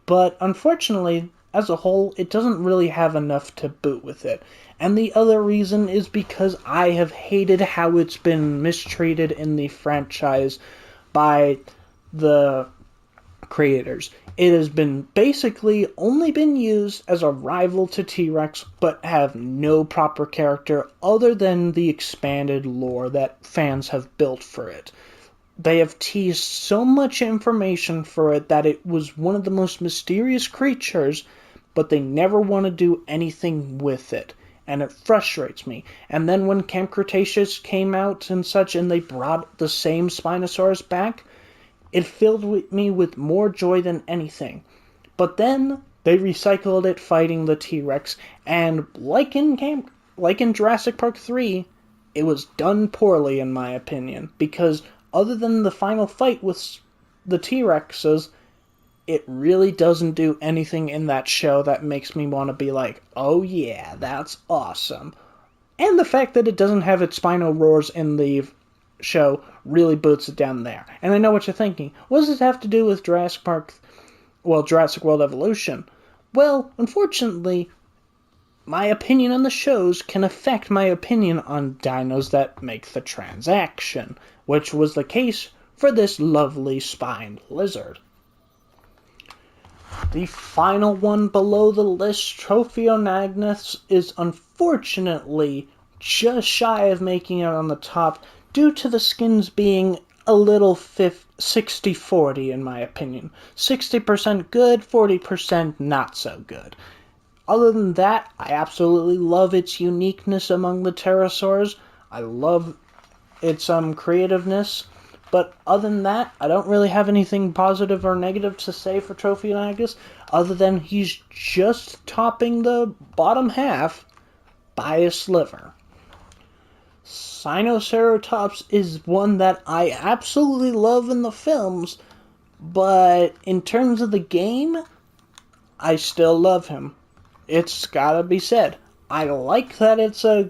But unfortunately, as a whole, it doesn't really have enough to boot with it. And the other reason is because I have hated how it's been mistreated in the franchise by the creators. It has been basically only been used as a rival to T-Rex, but have no proper character other than the expanded lore that fans have built for it. They have teased so much information for it that it was one of the most mysterious creatures, but they never want to do anything with it. And it frustrates me. And then when Camp Cretaceous came out and such, and they brought the same Spinosaurus back, it filled me with more joy than anything. But then they recycled it fighting the T-Rex, and like in Jurassic Park 3, it was done poorly in my opinion, because other than the final fight with the T-Rexes, it really doesn't do anything in that show that makes me want to be like, oh yeah, that's awesome. And the fact that it doesn't have its Spino roars in the show really boots it down there. And I know what you're thinking. What does this have to do with Jurassic World Evolution? Well, unfortunately, my opinion on the shows can affect my opinion on dinos that make the transaction, which was the case for this lovely spined lizard. The final one below the list, Tropheonagnus, is unfortunately just shy of making it on the top due to the skins being a little 60-40 in my opinion. 60% good, 40% not so good. Other than that, I absolutely love its uniqueness among the pterosaurs. I love its creativeness. But other than that, I don't really have anything positive or negative to say for Tropheonagnus, other than he's just topping the bottom half by a sliver. Sinoceratops is one that I absolutely love in the films, but in terms of the game, I still love him. It's gotta be said. I like that it's a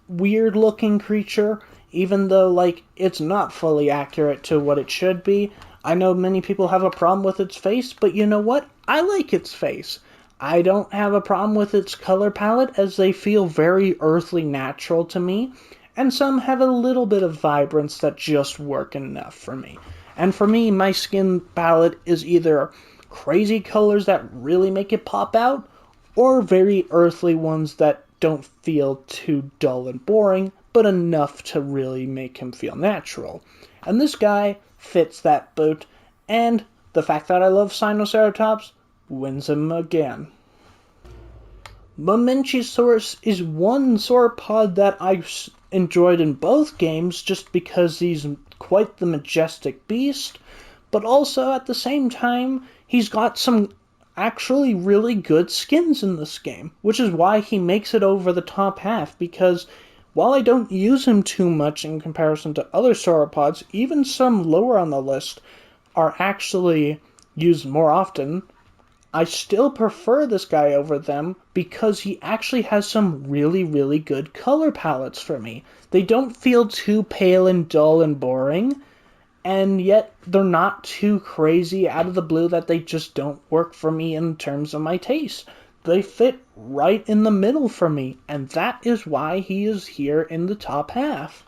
weird-looking creature, even though, it's not fully accurate to what it should be. I know many people have a problem with its face, but you know what? I like its face. I don't have a problem with its color palette, as they feel very earthly natural to me, and some have a little bit of vibrance that just work enough for me. And for me, my skin palette is either crazy colors that really make it pop out, or very earthly ones that don't feel too dull and boring, but enough to really make him feel natural. And this guy fits that boot, and the fact that I love Sinoceratops wins him again. Mosasaurus is one sauropod that I've enjoyed in both games just because he's quite the majestic beast, but also at the same time, he's got some actually really good skins in this game, which is why he makes it over the top half, because while I don't use him too much in comparison to other sauropods, even some lower on the list are actually used more often, I still prefer this guy over them because he actually has some really, really good color palettes for me. They don't feel too pale and dull and boring, and yet they're not too crazy out of the blue that they just don't work for me in terms of my taste. They fit right in the middle for me, and that is why he is here in the top half.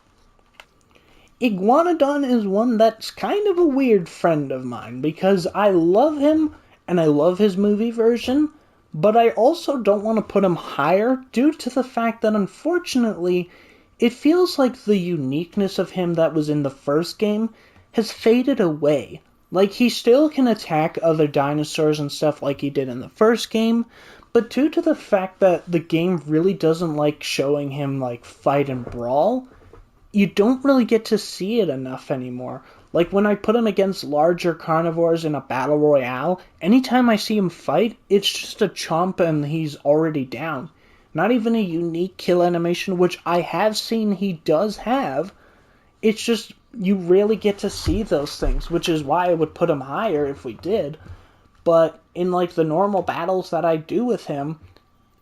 Iguanodon is one that's kind of a weird friend of mine because I love him and I love his movie version, but I also don't want to put him higher due to the fact that unfortunately it feels like the uniqueness of him that was in the first game has faded away. Like, he still can attack other dinosaurs and stuff like he did in the first game, but due to the fact that the game really doesn't like showing him, like, fight and brawl, you don't really get to see it enough anymore. Like, when I put him against larger carnivores in a battle royale, anytime I see him fight, it's just a chomp and he's already down. Not even a unique kill animation, which I have seen he does have. It's just, you rarely get to see those things, which is why I would put him higher if we did. But in, like, the normal battles that I do with him,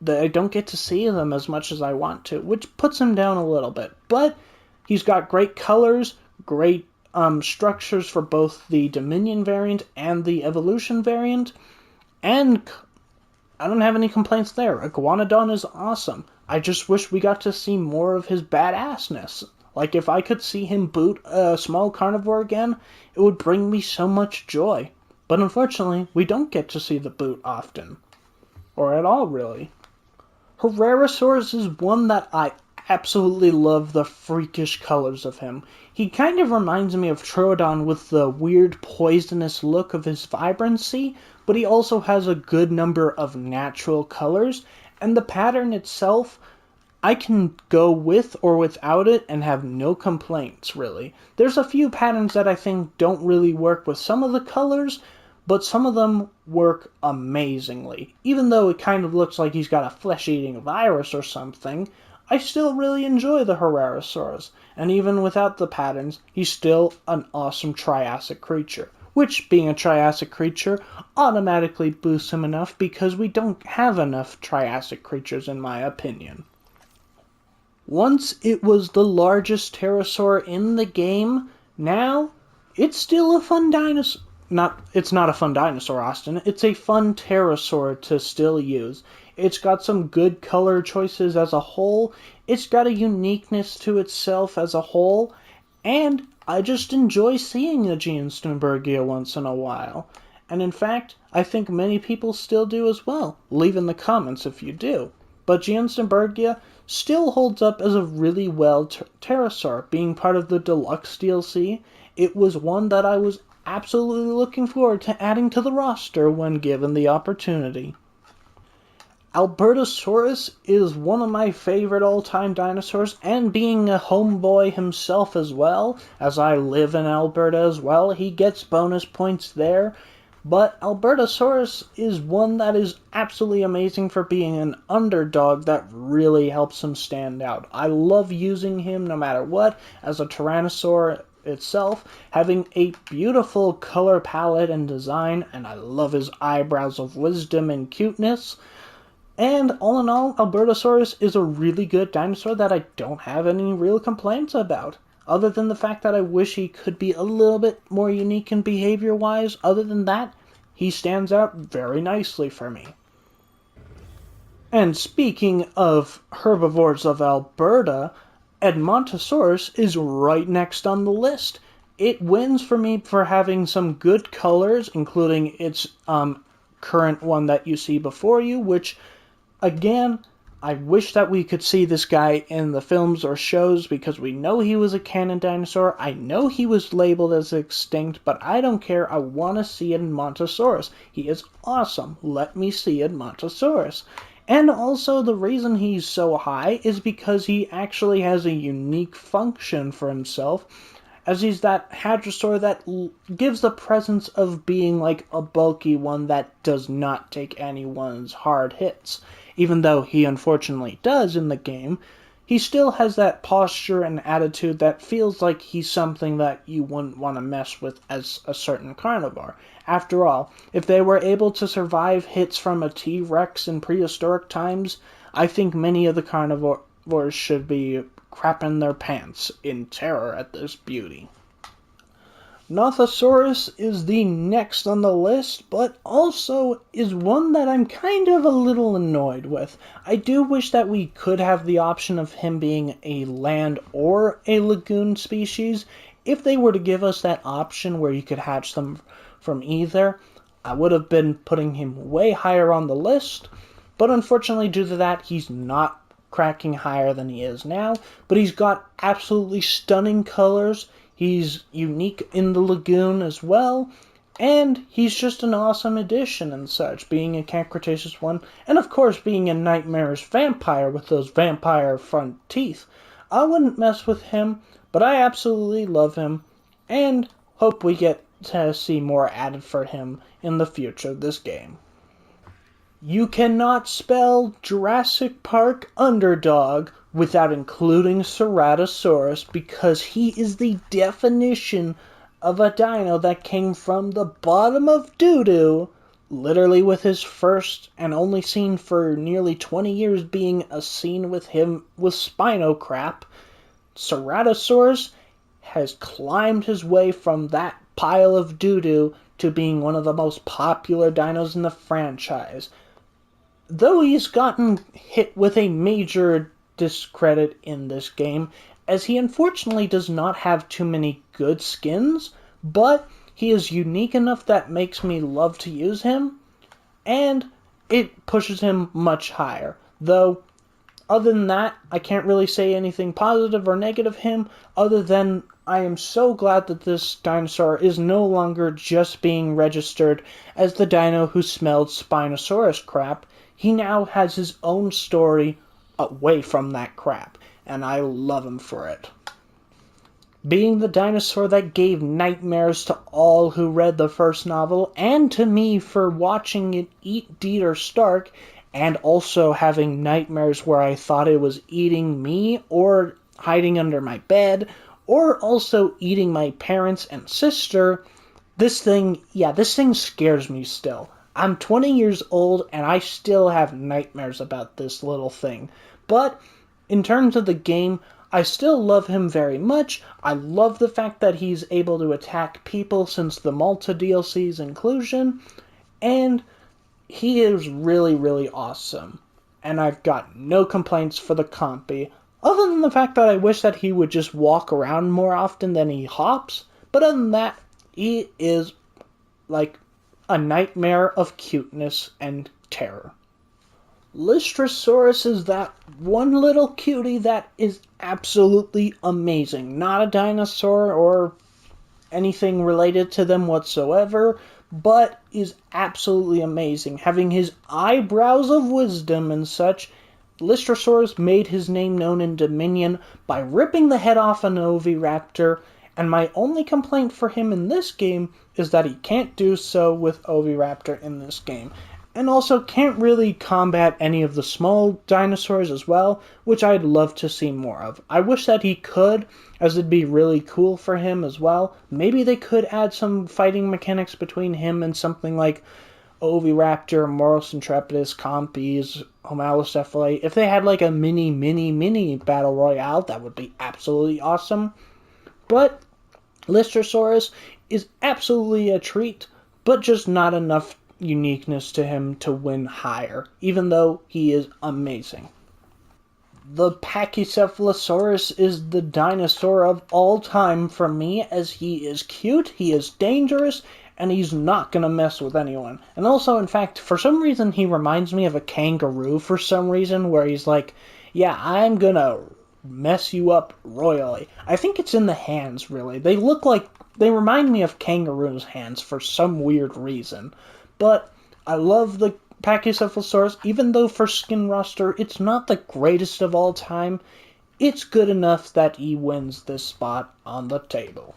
I don't get to see them as much as I want to, which puts him down a little bit. But he's got great colors, great structures for both the Dominion variant and the Evolution variant, and I don't have any complaints there. Iguanodon is awesome. I just wish we got to see more of his badassness. Like, if I could see him boot a small carnivore again, it would bring me so much joy. But unfortunately, we don't get to see the boot often. Or at all, really. Herrerasaurus is one that I absolutely love the freakish colors of him. He kind of reminds me of Pteranodon with the weird poisonous look of his vibrancy, but he also has a good number of natural colors, and the pattern itself, I can go with or without it and have no complaints, really. There's a few patterns that I think don't really work with some of the colors, but some of them work amazingly. Even though it kind of looks like he's got a flesh-eating virus or something, I still really enjoy the Herrerasaurus, and even without the patterns, he's still an awesome Triassic creature. Which, being a Triassic creature, automatically boosts him enough because we don't have enough Triassic creatures in my opinion. Once it was the largest pterosaur in the game, now it's still a fun dinosaur. It's not a fun dinosaur, Austin. It's a fun pterosaur to still use. It's got some good color choices as a whole. It's got a uniqueness to itself as a whole. And I just enjoy seeing a Giansternbergia once in a while. And in fact, I think many people still do as well. Leave in the comments if you do. But Giansternbergia still holds up as a really well pterosaur. Being part of the Deluxe DLC, it was one that I was absolutely looking forward to adding to the roster when given the opportunity. Albertosaurus is one of my favorite all-time dinosaurs, and being a homeboy himself as well, as I live in Alberta as well, he gets bonus points there. But Albertosaurus is one that is absolutely amazing for being an underdog that really helps him stand out. I love using him no matter what, as a Tyrannosaur itself, having a beautiful color palette and design, and I love his eyebrows of wisdom and cuteness. And all in all, Albertosaurus is a really good dinosaur that I don't have any real complaints about. Other than the fact that I wish he could be a little bit more unique in behavior-wise, other than that, he stands out very nicely for me. And speaking of herbivores of Alberta, Edmontosaurus is right next on the list. It wins for me for having some good colors, including its current one that you see before you, which, again, I wish that we could see this guy in the films or shows because we know he was a canon dinosaur. I know he was labeled as extinct, but I don't care. I want to see it in Mosasaurus. He is awesome. Let me see it in Mosasaurus. And also the reason he's so high is because he actually has a unique function for himself, as he's that hadrosaur that gives the presence of being like a bulky one that does not take anyone's hard hits. Even though he unfortunately does in the game, he still has that posture and attitude that feels like he's something that you wouldn't want to mess with as a certain carnivore. After all, if they were able to survive hits from a T-Rex in prehistoric times, I think many of the carnivores should be crapping their pants in terror at this beauty. Nothosaurus is the next on the list, but also is one that I'm kind of a little annoyed with. I do wish that we could have the option of him being a land or a lagoon species. If they were to give us that option where you could hatch them from either, I would have been putting him way higher on the list, but unfortunately due to that, he's not cracking higher than he is now, but he's got absolutely stunning colors. He's unique in the lagoon as well, and he's just an awesome addition and such, being a Camp Cretaceous one, and of course being a nightmarish vampire with those vampire front teeth. I wouldn't mess with him, but I absolutely love him, and hope we get to see more added for him in the future of this game. You cannot spell Jurassic Park Underdog without including Ceratosaurus, because he is the definition of a dino that came from the bottom of doo-doo, literally with his first and only scene for nearly 20 years being a scene with him with Spino crap. Ceratosaurus has climbed his way from that pile of doo-doo to being one of the most popular dinos in the franchise. Though he's gotten hit with a major discredit in this game, as he unfortunately does not have too many good skins, but he is unique enough that makes me love to use him, and it pushes him much higher. Though, other than that, I can't really say anything positive or negative of him, other than I am so glad that this dinosaur is no longer just being registered as the dino who smelled Spinosaurus crap. He now has his own story away from that crap, and I love him for it. Being the dinosaur that gave nightmares to all who read the first novel, and to me for watching it eat Dieter Stark, and also having nightmares where I thought it was eating me, or hiding under my bed, or also eating my parents and sister, this thing scares me still. I'm 20 years old and I still have nightmares about this little thing. But in terms of the game, I still love him very much. I love the fact that he's able to attack people since the Malta DLC's inclusion. And he is really, really awesome. And I've got no complaints for the compy, other than the fact that I wish that he would just walk around more often than he hops. But other than that, he is like a nightmare of cuteness and terror. Lystrosaurus is that one little cutie that is absolutely amazing. Not a dinosaur or anything related to them whatsoever, but is absolutely amazing. Having his eyebrows of wisdom and such, Lystrosaurus made his name known in Dominion by ripping the head off an oviraptor, and my only complaint for him in this game is that he can't do so with oviraptor in this game, and also can't really combat any of the small dinosaurs as well, which I'd love to see more of. I wish that he could, as it'd be really cool for him as well. Maybe they could add some fighting mechanics between him and something like Oviraptor, Morus Intrepidus, Compes, Homalocephalae. If they had like a mini battle royale, that would be absolutely awesome. But Lystrosaurus is absolutely a treat, but just not enough uniqueness to him to win higher, even though he is amazing. The Pachycephalosaurus is the dinosaur of all time for me, as he is cute, he is dangerous, and he's not gonna mess with anyone. And also, in fact, for some reason, he reminds me of a kangaroo for some reason, where he's like, yeah, I'm gonna mess you up royally. I think it's in the hands, really. They remind me of kangaroo's hands for some weird reason. But I love the Pachycephalosaurus, even though for skin roster, it's not the greatest of all time. It's good enough that he wins this spot on the table.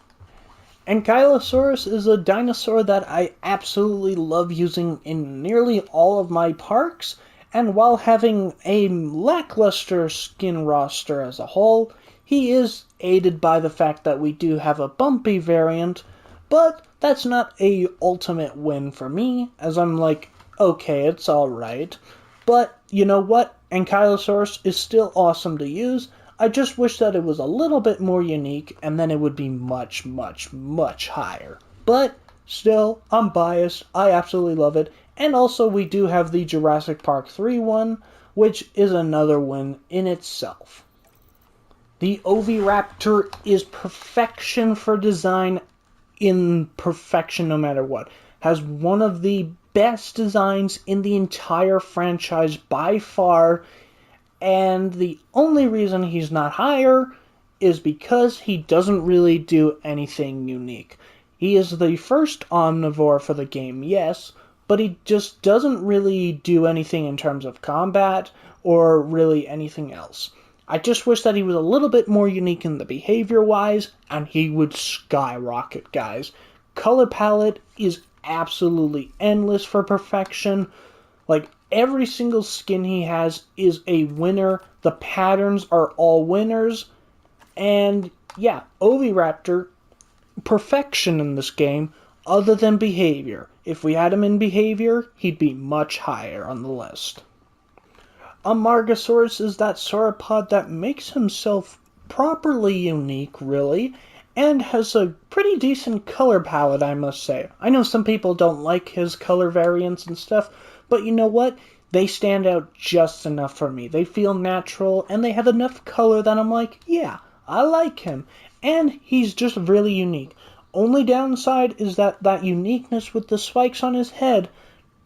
Ankylosaurus is a dinosaur that I absolutely love using in nearly all of my parks, and while having a lackluster skin roster as a whole, he is aided by the fact that we do have a bumpy variant, but that's not a ultimate win for me, as I'm like, okay, it's alright. But you know what? Ankylosaurus is still awesome to use. I just wish that it was a little bit more unique, and then it would be much, much, much higher. But still, I'm biased. I absolutely love it. And also, we do have the Jurassic Park 3 one, which is another win in itself. The Oviraptor is perfection for design, in perfection no matter what. Has one of the best designs in the entire franchise by far, and the only reason he's not higher is because he doesn't really do anything unique. He is the first omnivore for the game, yes, but he just doesn't really do anything in terms of combat or really anything else. I just wish that he was a little bit more unique in the behavior-wise, and he would skyrocket, guys. Color palette is absolutely endless for perfection. Like, every single skin he has is a winner. The patterns are all winners. And, yeah, Oviraptor, perfection in this game, other than behavior. If we had him in behavior, he'd be much higher on the list. Amargasaurus is that sauropod that makes himself properly unique, really, and has a pretty decent color palette, I must say. I know some people don't like his color variants and stuff, but you know what? They stand out just enough for me. They feel natural, and they have enough color that I'm like, yeah, I like him. And he's just really unique. Only downside is that uniqueness with the spikes on his head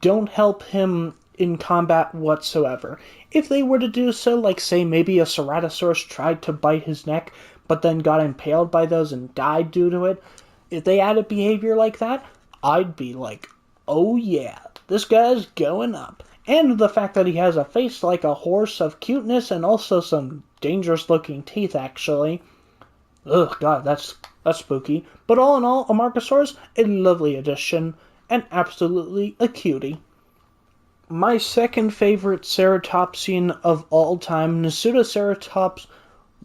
don't help him in combat whatsoever. If they were to do so, like say maybe a Ceratosaurus tried to bite his neck, but then got impaled by those and died due to it, if they added behavior like that, I'd be like, oh yeah, this guy's going up. And the fact that he has a face like a horse of cuteness and also some dangerous looking teeth, actually. Ugh, god, that's spooky. But all in all, Amargasaurus, a lovely addition, and absolutely a cutie. My second favorite ceratopsian of all time, Nasutoceratops,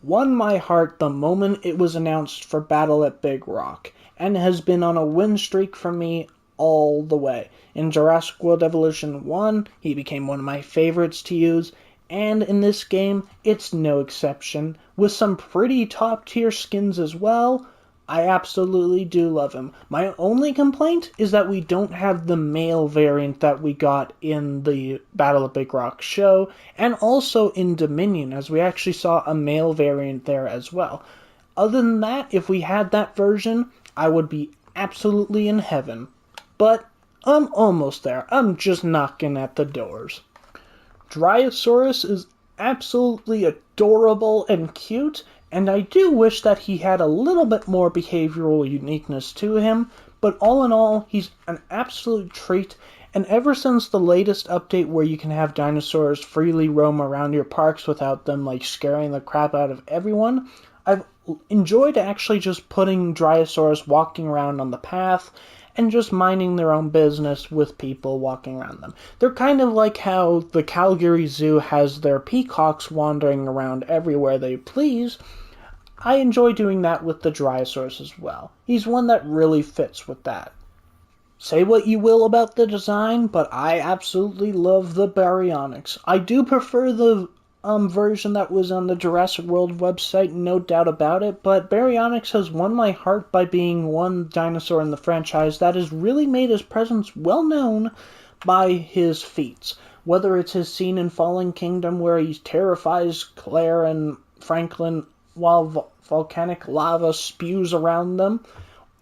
won my heart the moment it was announced for Battle at Big Rock, and has been on a win streak for me all the way. In Jurassic World Evolution 1, he became one of my favorites to use, and in this game, it's no exception. With some pretty top-tier skins as well, I absolutely do love him. My only complaint is that we don't have the male variant that we got in the Battle of Big Rock show, and also in Dominion, as we actually saw a male variant there as well. Other than that, if we had that version, I would be absolutely in heaven. But I'm almost there. I'm just knocking at the doors. Dryosaurus is absolutely adorable and cute, and I do wish that he had a little bit more behavioral uniqueness to him, but all in all, he's an absolute treat, and ever since the latest update where you can have dinosaurs freely roam around your parks without them, like, scaring the crap out of everyone, I've enjoyed actually just putting Dryosaurus walking around on the path, and just minding their own business with people walking around them. They're kind of like how the Calgary Zoo has their peacocks wandering around everywhere they please. I enjoy doing that with the Dryosaurus as well. He's one that really fits with that. Say what you will about the design, but I absolutely love the Baryonyx. I do prefer the version that was on the Jurassic World website, no doubt about it, but Baryonyx has won my heart by being one dinosaur in the franchise that has really made his presence well known by his feats. Whether it's his scene in Fallen Kingdom where he terrifies Claire and Franklin while volcanic lava spews around them,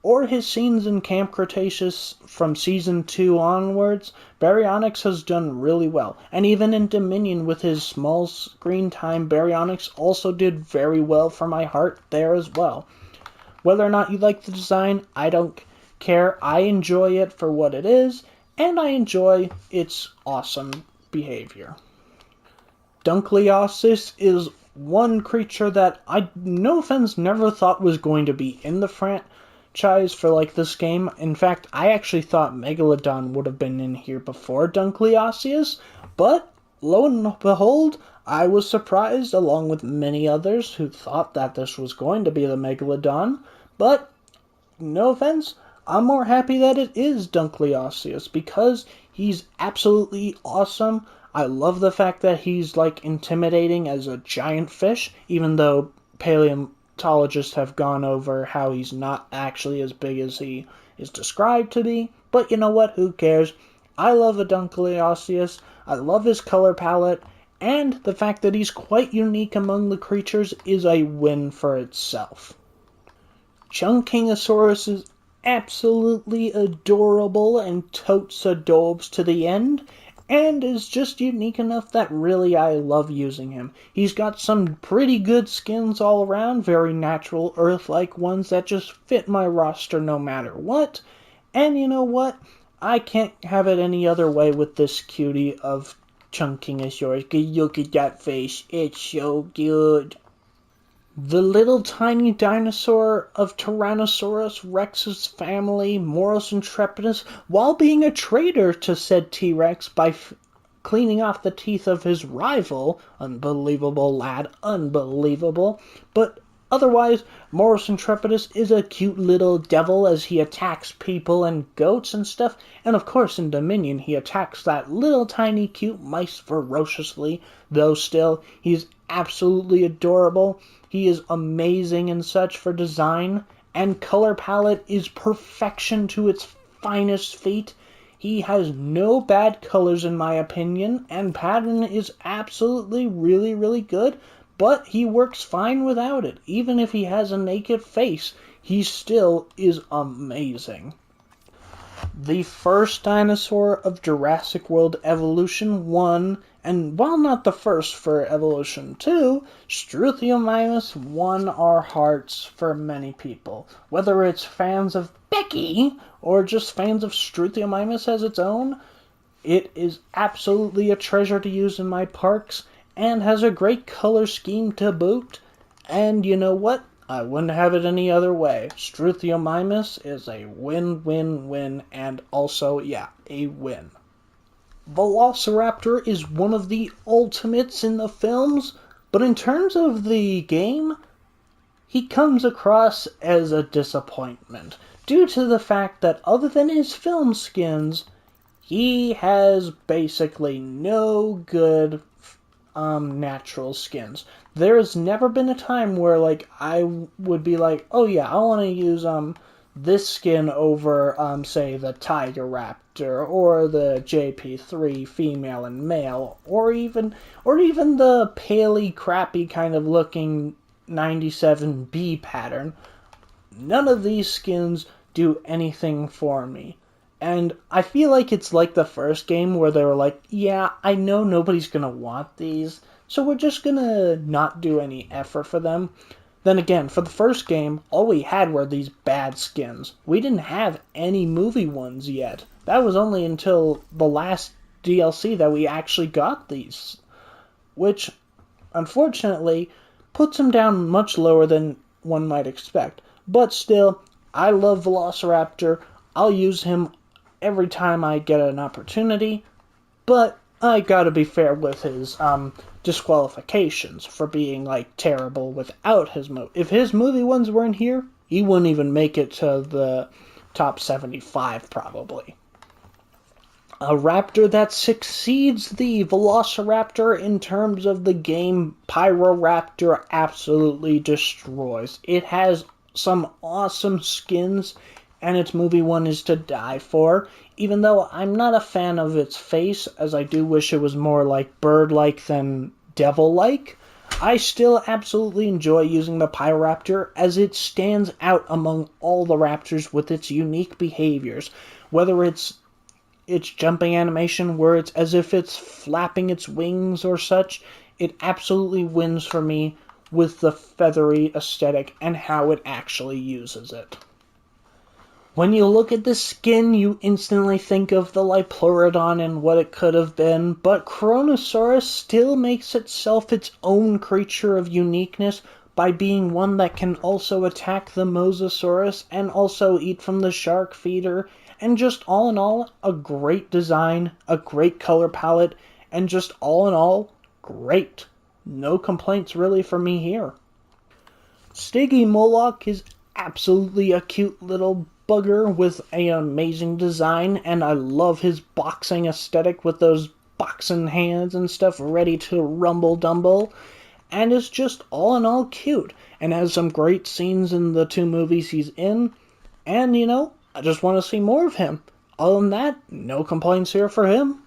or his scenes in Camp Cretaceous from Season 2 onwards, Baryonyx has done really well. And even in Dominion with his small screen time, Baryonyx also did very well for my heart there as well. Whether or not you like the design, I don't care. I enjoy it for what it is, and I enjoy its awesome behavior. Dunkleosteus is one creature that I, no offense, never thought was going to be in the franchise for like this game. In fact, I actually thought Megalodon would have been in here before Dunkleosteus, but lo and behold, I was surprised along with many others who thought that this was going to be the Megalodon, but no offense, I'm more happy that it is Dunkleosteus because he's absolutely awesome. I love the fact that he's like intimidating as a giant fish, even though paleontologists have gone over how he's not actually as big as he is described to be. But you know what? Who cares? I love a Dunkleosteus. I love his color palette, and the fact that he's quite unique among the creatures is a win for itself. Chunkingosaurus is absolutely adorable and totes adorbs to the end, and is just unique enough that really I love using him. He's got some pretty good skins all around, very natural Earth-like ones that just fit my roster no matter what. And you know what? I can't have it any other way with this cutie of Chunkingosaurus. Look at that face, it's so good. The little tiny dinosaur of Tyrannosaurus Rex's family, Morus Intrepidus, while being a traitor to said T-Rex by cleaning off the teeth of his rival, unbelievable lad, unbelievable, but otherwise, Morus Intrepidus is a cute little devil as he attacks people and goats and stuff, and of course in Dominion he attacks that little tiny cute mice ferociously, though still, he's absolutely adorable. He is amazing and such for design, and color palette is perfection to its finest feat. He has no bad colors in my opinion, and pattern is absolutely really, really good, but he works fine without it. Even if he has a naked face, he still is amazing. The first dinosaur of Jurassic World Evolution 1, and while not the first for Evolution 2, Struthiomimus won our hearts for many people. Whether it's fans of Becky, or just fans of Struthiomimus as its own, it is absolutely a treasure to use in my parks, and has a great color scheme to boot. And you know what? I wouldn't have it any other way. Struthiomimus is a win-win-win, and also, yeah, a win. Velociraptor is one of the ultimates in the films, but in terms of the game, he comes across as a disappointment, due to the fact that other than his film skins, he has basically no good natural skins. There has never been a time where like I would be like, oh yeah, I want to use this skin over say the Tiger Raptor or the JP3 female and male, or even the paley crappy kind of looking 97B pattern. None of these skins do anything for me. And I feel like it's like the first game where they were like, yeah, I know nobody's gonna want these, so we're just gonna not do any effort for them. Then again, for the first game, all we had were these bad skins. We didn't have any movie ones yet. That was only until the last DLC that we actually got these. Which, unfortunately, puts them down much lower than one might expect. But still, I love Velociraptor. I'll use him every time I get an opportunity, but I gotta be fair with his disqualifications for being like terrible without his movie. If his movie ones weren't here, he wouldn't even make it to the top 75 probably. A raptor that succeeds the Velociraptor in terms of the game, Pyroraptor absolutely destroys. It has some awesome skins, and its movie one is to die for, even though I'm not a fan of its face, as I do wish it was more like bird-like than devil-like. I still absolutely enjoy using the Pyroraptor as it stands out among all the raptors with its unique behaviors, whether it's jumping animation where it's as if it's flapping its wings or such. It absolutely wins for me with the feathery aesthetic and how it actually uses it. When you look at the skin, you instantly think of the Liopleurodon and what it could have been, but Kronosaurus still makes itself its own creature of uniqueness by being one that can also attack the Mosasaurus and also eat from the shark feeder, and just all in all, a great design, a great color palette, and just all in all, great. No complaints really for me here. Stygimoloch is absolutely a cute little bugger with an amazing design, and I love his boxing aesthetic with those boxing hands and stuff ready to rumble dumble, and is just all in all cute, and has some great scenes in the 2 movies he's in, and I just want to see more of him. Other than that, no complaints here for him.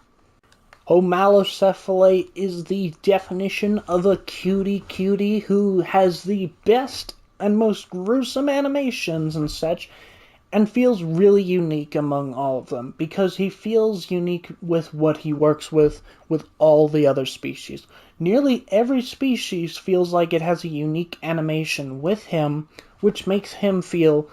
Homalocephale is the definition of a cutie who has the best and most gruesome animations and such, and feels really unique among all of them, because he feels unique with what he works with all the other species. Nearly every species feels like it has a unique animation with him, which makes him feel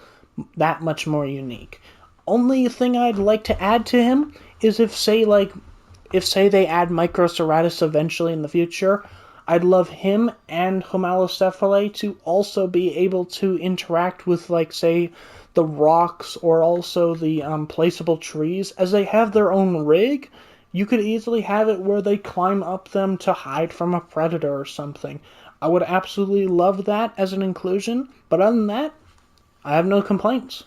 that much more unique. Only thing I'd like to add to him is if say they add Microceratus eventually in the future, I'd love him and Homalocephale to also be able to interact with, say, the rocks or also the placeable trees, as they have their own rig. You could easily have it where they climb up them to hide from a predator or something. I would absolutely love that as an inclusion, but other than that, I have no complaints.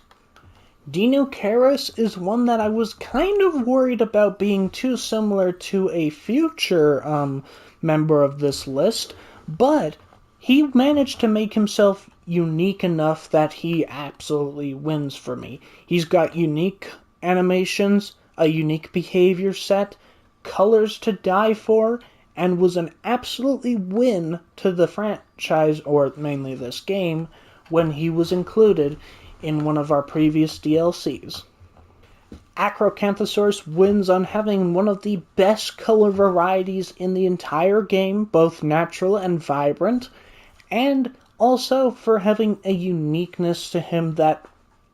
Dinocaris is one that I was kind of worried about being too similar to a future member of this list, but he managed to make himself unique enough that he absolutely wins for me. He's got unique animations, a unique behavior set, colors to die for, and was an absolutely win to the franchise, or mainly this game, when he was included in one of our previous DLCs. Acrocanthosaurus wins on having one of the best color varieties in the entire game, both natural and vibrant, and also for having a uniqueness to him that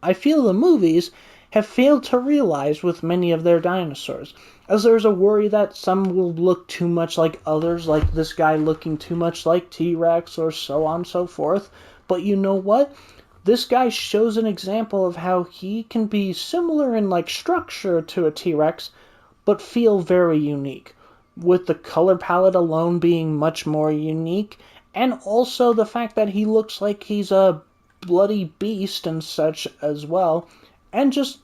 I feel the movies have failed to realize with many of their dinosaurs, as there's a worry that some will look too much like others, like this guy looking too much like T-Rex or so on and so forth, but you know what? This guy shows an example of how he can be similar in structure to a T-Rex, but feel very unique, with the color palette alone being much more unique, and also the fact that he looks like he's a bloody beast and such as well, and just,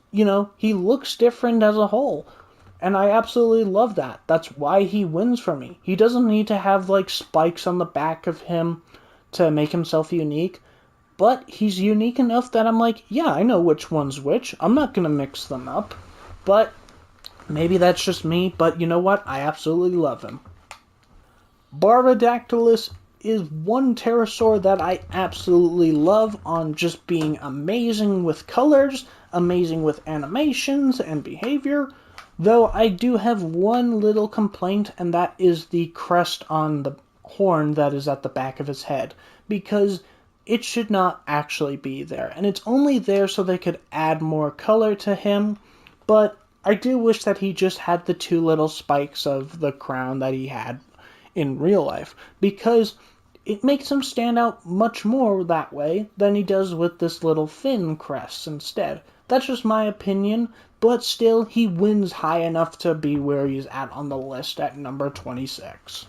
he looks different as a whole. And I absolutely love that. That's why he wins for me. He doesn't need to have spikes on the back of him to make himself unique. But he's unique enough that I'm yeah, I know which one's which. I'm not going to mix them up. But maybe that's just me, but you know what? I absolutely love him. Barbadactylus is one pterosaur that I absolutely love on just being amazing with colors, amazing with animations and behavior, though I do have one little complaint, and that is the crest on the horn that is at the back of his head, because it should not actually be there, and it's only there so they could add more color to him, but I do wish that he just had the 2 little spikes of the crown that he had in real life, because it makes him stand out much more that way than he does with this little fin crest instead. That's just my opinion, but still, he wins high enough to be where he's at on the list at number 26.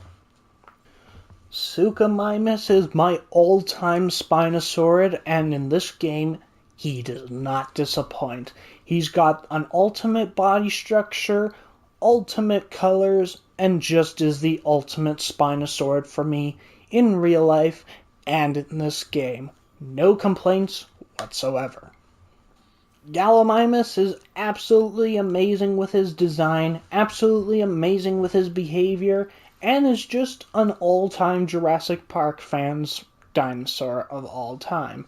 Suchomimus is my all-time Spinosaurid, and in this game, he does not disappoint. He's got an ultimate body structure, ultimate colors, and just is the ultimate Spinosaurid for me in real life and in this game. No complaints whatsoever. Gallimimus is absolutely amazing with his design, absolutely amazing with his behavior, and is just an all-time Jurassic Park fan's dinosaur of all time.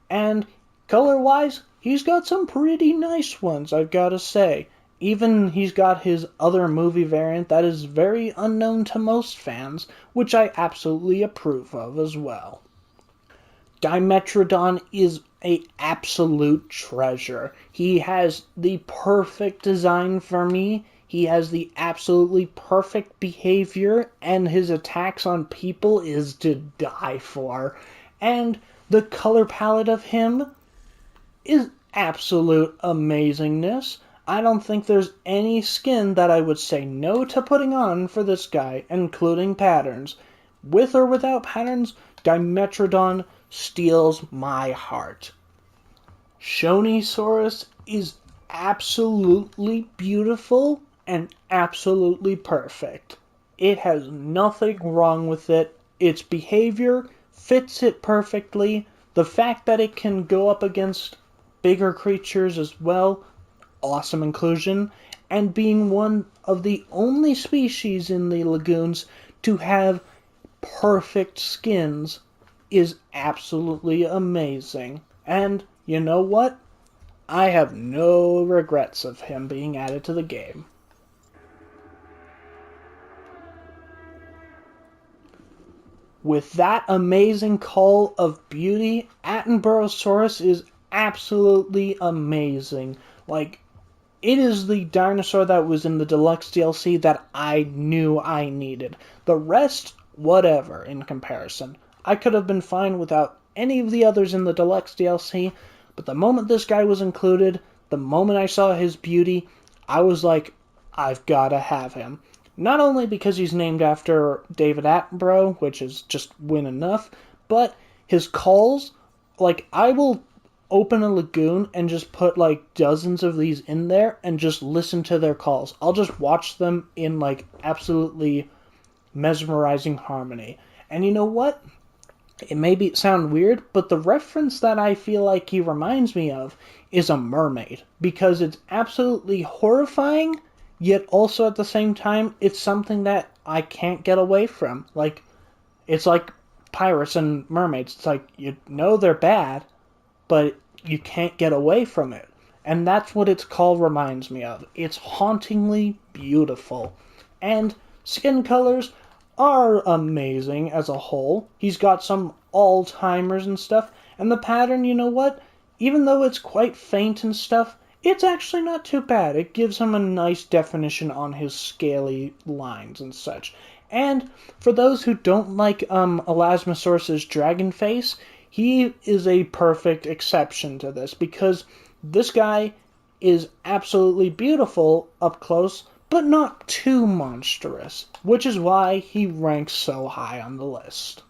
And color-wise, he's got some pretty nice ones, I've got to say. Even he's got his other movie variant that is very unknown to most fans, which I absolutely approve of as well. Dimetrodon is a absolute treasure. He has the perfect design for me. He has the absolutely perfect behavior, and his attacks on people is to die for. And the color palette of him is absolute amazingness. I don't think there's any skin that I would say no to putting on for this guy, including patterns. With or without patterns, Dimetrodon steals my heart. Shonisaurus is absolutely beautiful and absolutely perfect. It has nothing wrong with it. Its behavior fits it perfectly. The fact that it can go up against bigger creatures as well, awesome inclusion. And being one of the only species in the lagoons to have perfect skins is absolutely amazing. And you know what? I have no regrets of him being added to the game. With that amazing call of beauty, Attenborosaurus is absolutely amazing. Like, it is the dinosaur that was in the deluxe DLC that I knew I needed. The rest, whatever, in comparison. I could have been fine without any of the others in the deluxe DLC, but the moment this guy was included, the moment I saw his beauty, I was like, I've gotta have him. Not only because he's named after David Attenborough, which is just win enough, but his calls, like, I will open a lagoon and just put like dozens of these in there and just listen to their calls. I'll just watch them in like absolutely mesmerizing harmony. And you know what? It may sound weird, but the reference that I feel like he reminds me of is a mermaid. Because it's absolutely horrifying, yet also at the same time, it's something that I can't get away from. Like, it's like pirates and mermaids. It's like, you know they're bad, but you can't get away from it. And that's what its call reminds me of. It's hauntingly beautiful. And skin colors are amazing as a whole. He's got some all-timers and stuff. And the pattern, you know what? Even though it's quite faint and stuff, it's actually not too bad. It gives him a nice definition on his scaly lines and such. And for those who don't like Elasmosaurus's dragon face, he is a perfect exception to this, because this guy is absolutely beautiful up close, but not too monstrous, which is why he ranks so high on the list.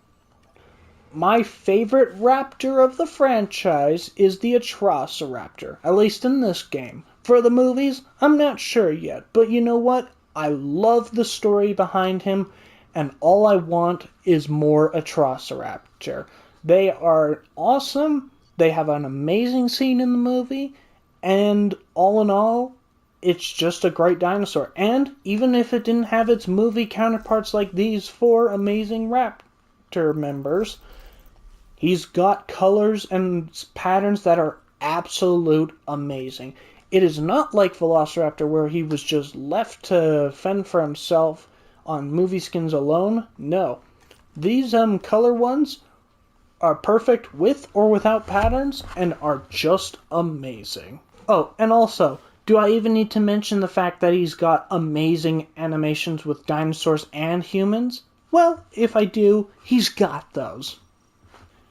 My favorite raptor of the franchise is the Atrociraptor, at least in this game. For the movies, I'm not sure yet, but you know what? I love the story behind him, and all I want is more Atrociraptor. They are awesome, they have an amazing scene in the movie, and all in all, it's just a great dinosaur. And even if it didn't have its movie counterparts like these four amazing raptor members, he's got colors and patterns that are absolute amazing. It is not like Velociraptor where he was just left to fend for himself on movie skins alone. No. These color ones are perfect with or without patterns and are just amazing. Oh, and also, do I even need to mention the fact that he's got amazing animations with dinosaurs and humans? Well, if I do, he's got those.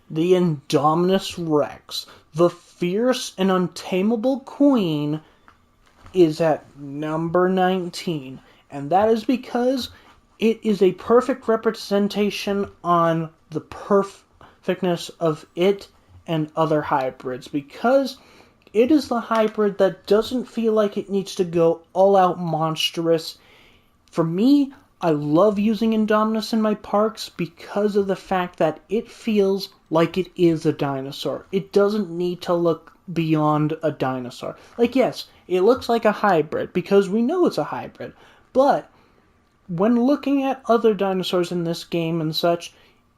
The Indominus Rex, the fierce and untamable queen, is at number 19. And that is because it is a perfect representation on the perfectness of it and other hybrids, because it is the hybrid that doesn't feel like it needs to go all out monstrous. For me, I love using Indominus in my parks because of the fact that it feels like it is a dinosaur. It doesn't need to look beyond a dinosaur. Like, yes, it looks like a hybrid because we know it's a hybrid, but when looking at other dinosaurs in this game and such,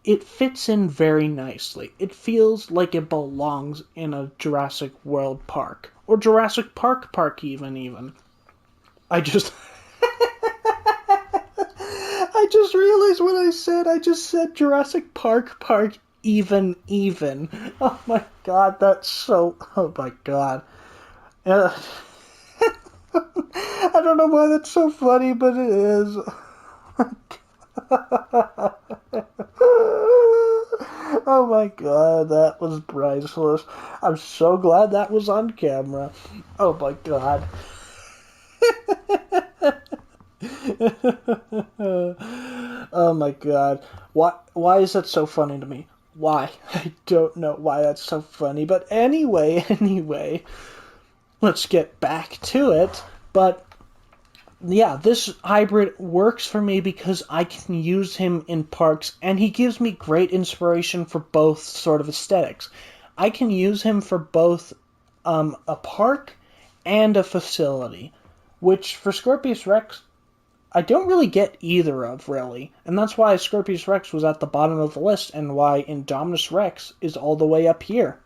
it fits in very nicely. It feels like it belongs in a Jurassic World park. Or Jurassic Park even. I just... I just realized what I said. I just said Jurassic Park even. Oh my god, that's so... Oh my god. I don't know why that's so funny, but it is. Oh my god, that was priceless. I'm so glad that was on camera. Oh my god. Oh my god. Why is that so funny to me? Why? I don't know why that's so funny. But anyway, let's get back to it. But yeah, this hybrid works for me because I can use him in parks, and he gives me great inspiration for both sort of aesthetics. I can use him for both a park and a facility, which for Scorpius Rex, I don't really get either of, really. And that's why Scorpius Rex was at the bottom of the list, and why Indominus Rex is all the way up here.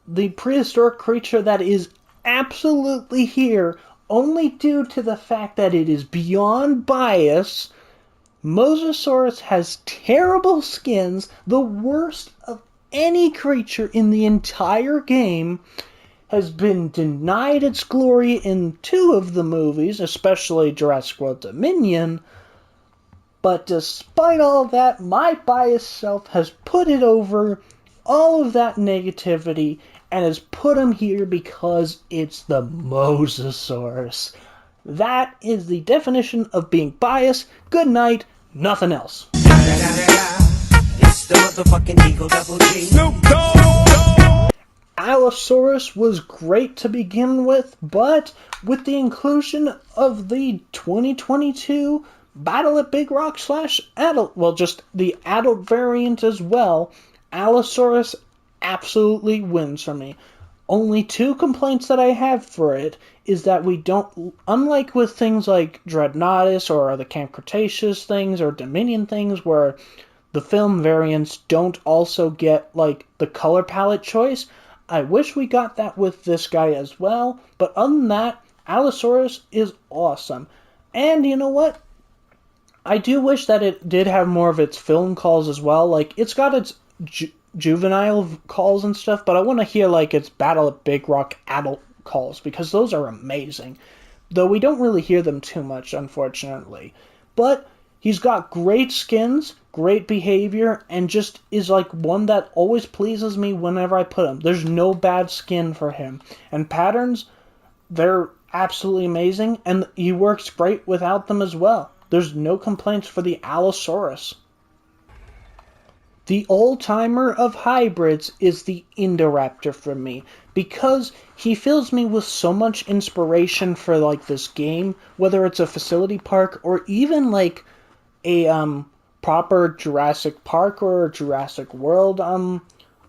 The prehistoric creature that is absolutely here, only due to the fact that it is beyond bias, Mosasaurus has terrible skins, the worst of any creature in the entire game, has been denied its glory in 2 of the movies, especially Jurassic World Dominion, but despite all that, my biased self has put it over all of that negativity and has put him here because it's the Mosasaurus. That is the definition of being biased. Good night, nothing else. It's the motherfucking Eagle Double G. Snoop Dogg! Allosaurus was great to begin with, but with the inclusion of the 2022 Battle at Big Rock / adult, well, just the adult variant as well, Allosaurus absolutely wins for me. Only 2 complaints that I have for it is that we don't, unlike with things like Dreadnoughtus or the Camp Cretaceous things or Dominion things where the film variants don't also get like the color palette choice, I wish we got that with this guy as well, but other than that, Allosaurus is awesome. And you know what? I do wish that it did have more of its film calls as well. Like, it's got its juvenile calls and stuff, but I want to hear like its Battle at Big Rock adult calls, because those are amazing. Though we don't really hear them too much, unfortunately. But he's got great skins, great behavior, and just is like one that always pleases me whenever I put him. There's no bad skin for him. And patterns, they're absolutely amazing, and he works great without them as well. There's no complaints for the Allosaurus. The old-timer of hybrids is the Indoraptor for me, because he fills me with so much inspiration for like this game, whether it's a facility park or even like a proper Jurassic Park or Jurassic World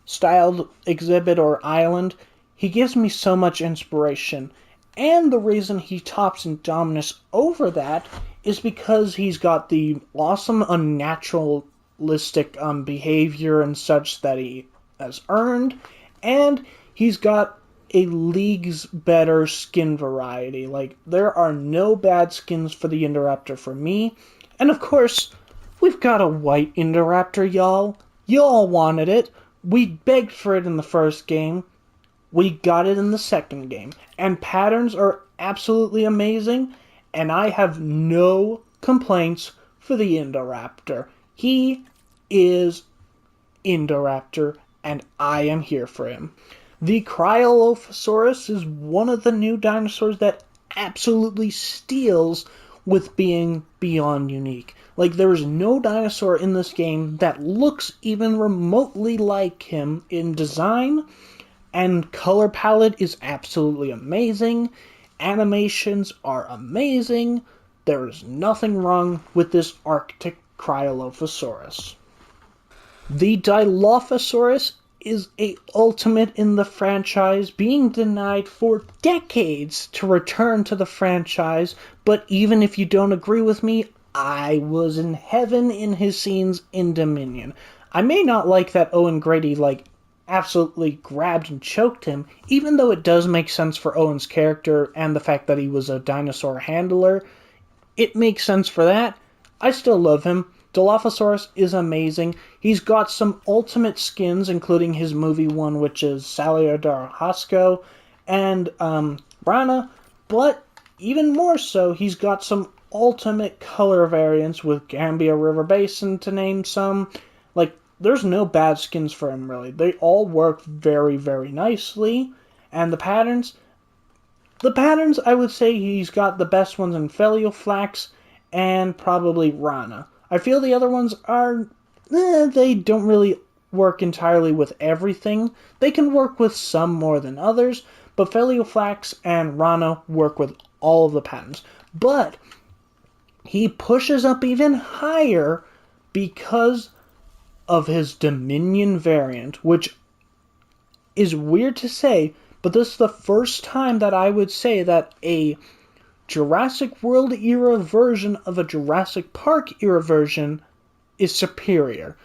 styled exhibit or island. He gives me so much inspiration. And the reason he tops Indominus over that is because he's got the awesome unnaturalistic behavior and such that he has earned, and he's got a league's better skin variety. Like, there are no bad skins for the Indoraptor for me. And of course, we've got a white Indoraptor, y'all. Y'all wanted it. We begged for it in the first game. We got it in the second game. And patterns are absolutely amazing, and I have no complaints for the Indoraptor. He is Indoraptor, and I am here for him. The Cryolophosaurus is one of the new dinosaurs that absolutely steals with being beyond unique. Like, there is no dinosaur in this game that looks even remotely like him in design, and color palette is absolutely amazing. Animations are amazing. There is nothing wrong with this Arctic Cryolophosaurus. The Dilophosaurus is a ultimate in the franchise, being denied for decades to return to the franchise, but even if you don't agree with me, I was in heaven in his scenes in Dominion. I may not like that Owen Grady, absolutely grabbed and choked him, even though it does make sense for Owen's character and the fact that he was a dinosaur handler. It makes sense for that. I still love him. Dilophosaurus is amazing. He's got some ultimate skins, including his movie one, which is Salvador Hasco, and Brana, but even more so, he's got some ultimate color variants with Gambia River Basin, to name some. There's no bad skins for him, really. They all work very, very nicely, and the patterns, I would say he's got the best ones in Phelioflax and probably Rana. I feel the other ones are, they don't really work entirely with everything. They can work with some more than others, but Phelioflax and Rana work with all of the patterns. But he pushes up even higher because of his Dominion variant, which is weird to say, but this is the first time that I would say that a Jurassic World era version of a Jurassic Park era version is superior.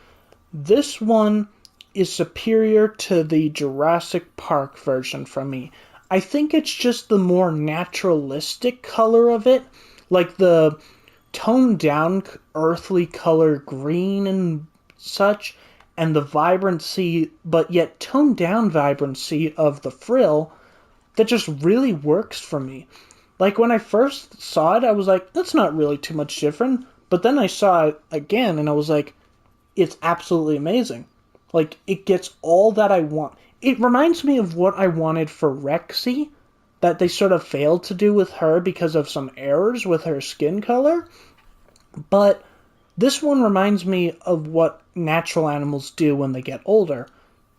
This one is superior to the Jurassic Park version for me. I think it's just the more naturalistic color of it, like the toned down earthly color green and such, and the vibrancy, but yet toned down vibrancy of the frill that just really works for me. When I first saw it, I was like, that's not really too much different. But then I saw it again, and I was like, it's absolutely amazing. It gets all that I want. It reminds me of what I wanted for Rexy, that they sort of failed to do with her because of some errors with her skin color. But this one reminds me of what natural animals do when they get older.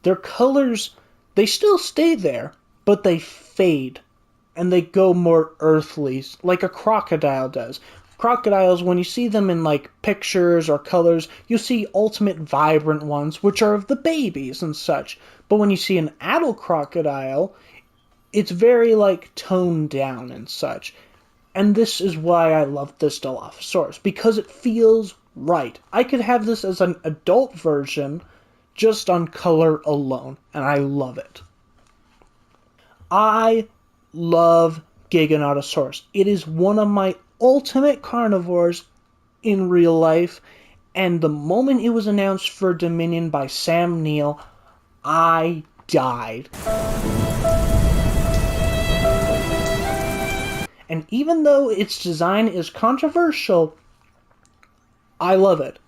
Their colors, they still stay there, but they fade. And they go more earthly, like a crocodile does. Crocodiles, when you see them in pictures or colors, you see ultimate vibrant ones, which are of the babies and such. But when you see an adult crocodile, it's very toned down and such. And this is why I love this Dilophosaurus, because it feels right. I could have this as an adult version just on color alone, and I love it. I love Giganotosaurus. It is one of my ultimate carnivores in real life, and the moment it was announced for Dominion by Sam Neill, I died. And even though its design is controversial, I love it.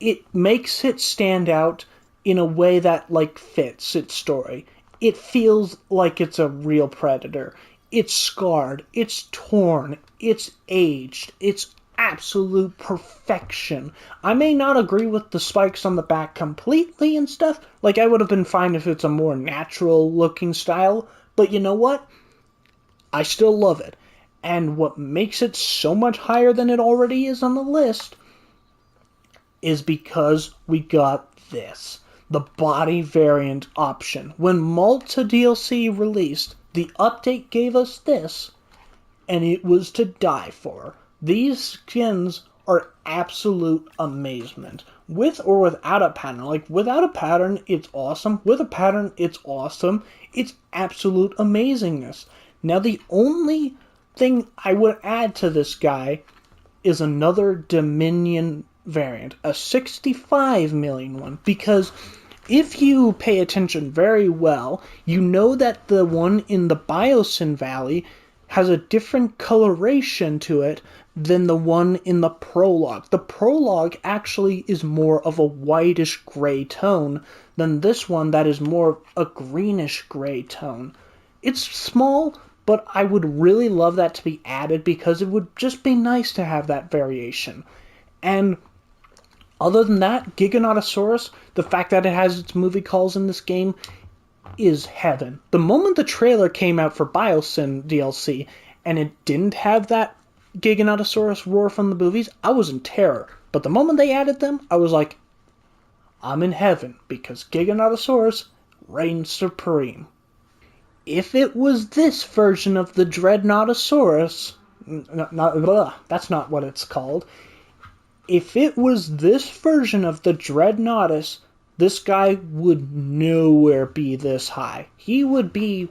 It makes it stand out in a way that fits its story. It feels like it's a real predator. It's scarred. It's torn. It's aged. It's absolute perfection. I may not agree with the spikes on the back completely and stuff. I would have been fine if it's a more natural looking style. But you know what? I still love it. And what makes it so much higher than it already is on the list is because we got this. The body variant option. When Malta DLC released, the update gave us this, and it was to die for. These skins are absolute amazement. With or without a pattern. Without a pattern, it's awesome. With a pattern, it's awesome. It's absolute amazingness. Now, the only thing I would add to this guy is another Dominion variant. A 65 million one. Because if you pay attention very well, you know that the one in the Biosyn Valley has a different coloration to it than the one in the Prologue. The Prologue actually is more of a whitish gray tone than this one that is more a greenish gray tone. It's small, but I would really love that to be added because it would just be nice to have that variation. And other than that, Giganotosaurus, the fact that it has its movie calls in this game, is heaven. The moment the trailer came out for Biosyn DLC, and it didn't have that Giganotosaurus roar from the movies, I was in terror. But the moment they added them, I was like, I'm in heaven, because Giganotosaurus reigns supreme. If it was this version of the Dreadnoughtosaurus, that's not what it's called. If it was this version of the Dreadnoughtus, this guy would nowhere be this high. He would be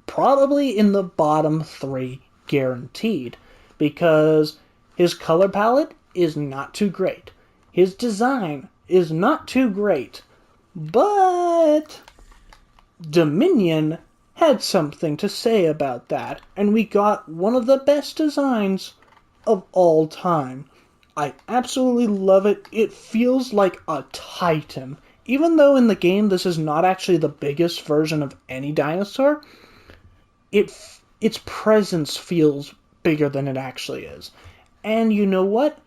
probably in the bottom 3 guaranteed, because his color palette is not too great. His design is not too great. But Dominion had something to say about that, and we got one of the best designs of all time. I absolutely love it. It feels like a titan. Even though in the game this is not actually the biggest version of any dinosaur, its presence feels bigger than it actually is. And you know what?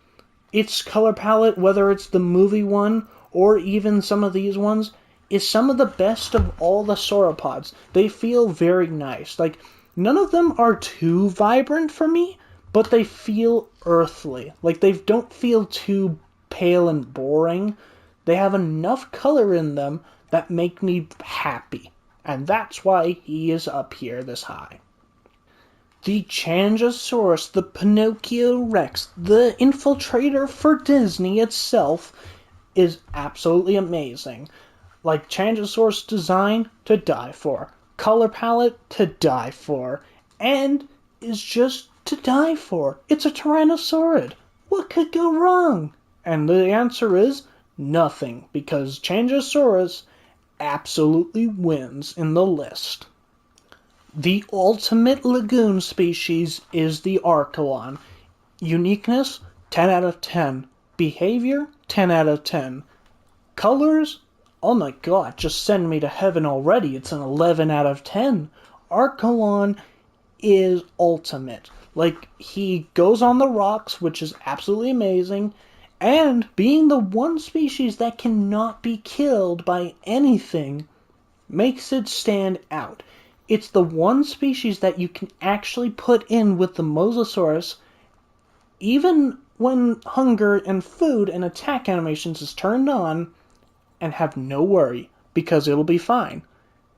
Its color palette, whether it's the movie one or even some of these ones, is some of the best of all the sauropods. They feel very nice. Like, none of them are too vibrant for me, but they feel earthly. Like, they don't feel too pale and boring. They have enough color in them that make me happy. And that's why he is up here this high. The Changosaurus, the Pinocchio Rex, the infiltrator for Disney itself, is absolutely amazing. Like, Changosaurus design, to die for. Color palette, to die for. And is just to die for. It's a Tyrannosaurid. What could go wrong? And the answer is nothing, because Changosaurus absolutely wins in the list. The ultimate lagoon species is the Archelon. Uniqueness, 10 out of 10. Behavior, 10 out of 10. Colors, oh my god, just send me to heaven already. It's an 11 out of 10. Archelon is ultimate. Like, he goes on the rocks, which is absolutely amazing, and being the one species that cannot be killed by anything makes it stand out. It's the one species that you can actually put in with the Mosasaurus, even when hunger and food and attack animations is turned on, and have no worry, because it'll be fine.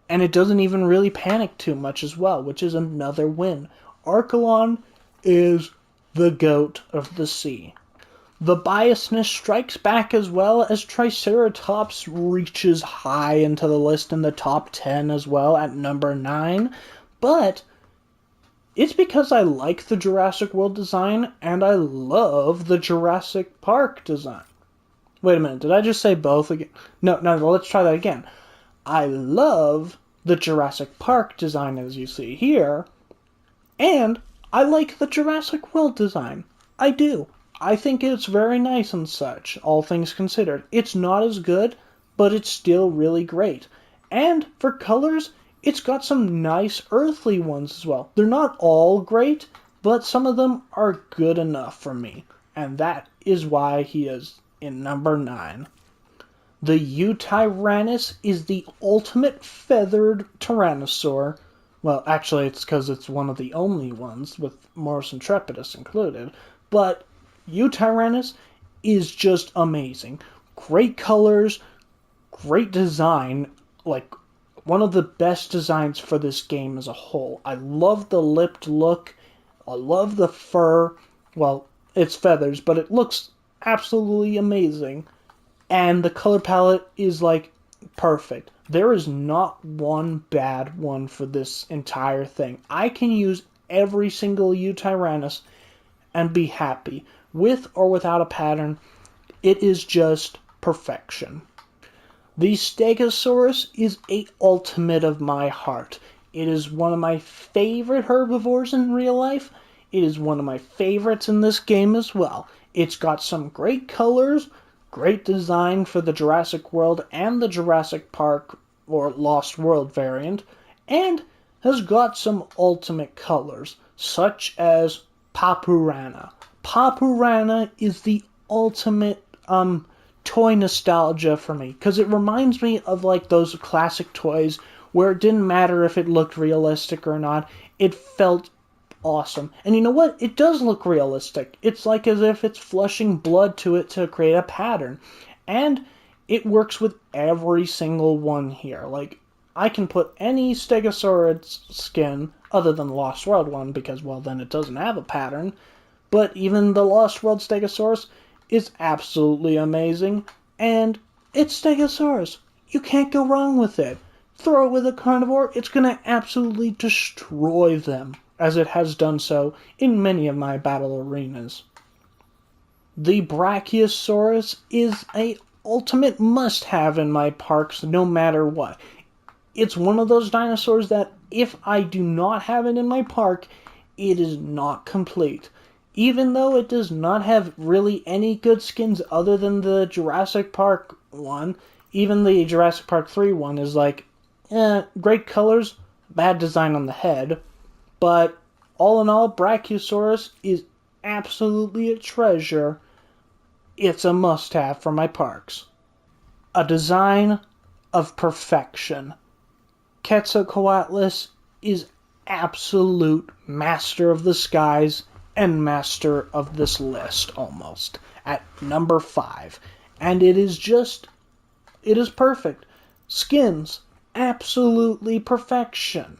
And it doesn't even really panic too much as well, which is another win. Archelon is the goat of the sea. The biasness strikes back as well, as Triceratops reaches high into the list in the top 10 as well at number 9. But it's because I like the Jurassic World design and I love the Jurassic Park design. Wait a minute, did I just say both again? No, let's try that again. I love the Jurassic Park design as you see here, and I like the Jurassic World design. I do. I think it's very nice and such, all things considered. It's not as good, but it's still really great. And for colors, it's got some nice earthly ones as well. They're not all great, but some of them are good enough for me. And that is why he is in number 9. The Eutyrannus is the ultimate feathered tyrannosaur. Well, actually, it's because it's one of the only ones, with Morris Intrepidus included. But Eutyrannus is just amazing. Great colors, great design, like one of the best designs for this game as a whole. I love the lipped look. I love the fur. Well, it's feathers, but it looks absolutely amazing. And the color palette is like perfect. There is not one bad one for this entire thing. I can use every single Eutyrannus and be happy. With or without a pattern, it is just perfection. The Stegosaurus is a ultimate of my heart. It is one of my favorite herbivores in real life. It is one of my favorites in this game as well. It's got some great colors, great design for the Jurassic World and the Jurassic Park or Lost World variant, and has got some ultimate colors, such as Papurana. Papurana is the ultimate toy nostalgia for me, because it reminds me of like those classic toys where it didn't matter if it looked realistic or not, it felt awesome. And you know what? It does look realistic. It's like as if it's flushing blood to it to create a pattern. And it works with every single one here. Like, I can put any Stegosaurus skin, other than the Lost World one, because, well, then it doesn't have a pattern, but even the Lost World Stegosaurus is absolutely amazing, and it's Stegosaurus. You can't go wrong with it. Throw it with a carnivore, it's going to absolutely destroy them, as it has done so in many of my battle arenas. The Brachiosaurus is a ultimate must-have in my parks no matter what. It's one of those dinosaurs that if I do not have it in my park, it is not complete. Even though it does not have really any good skins other than the Jurassic Park one, even the Jurassic Park 3 one is like, great colors, bad design on the head. But all in all, Brachiosaurus is absolutely a treasure. It's a must-have for my parks. A design of perfection. Quetzalcoatlus is absolute master of the skies and master of this list almost at number 5. And it is perfect. Skins, absolutely perfection.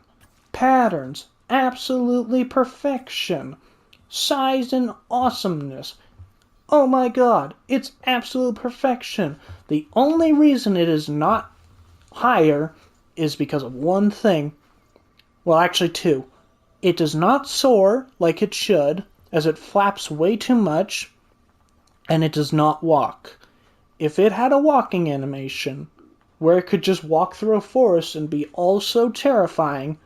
Patterns, absolutely perfection. Size and awesomeness. Oh my god, it's absolute perfection. The only reason it is not higher is because of one thing. Well, actually two. It does not soar like it should, as it flaps way too much, and it does not walk. If it had a walking animation, where it could just walk through a forest and be all so terrifying,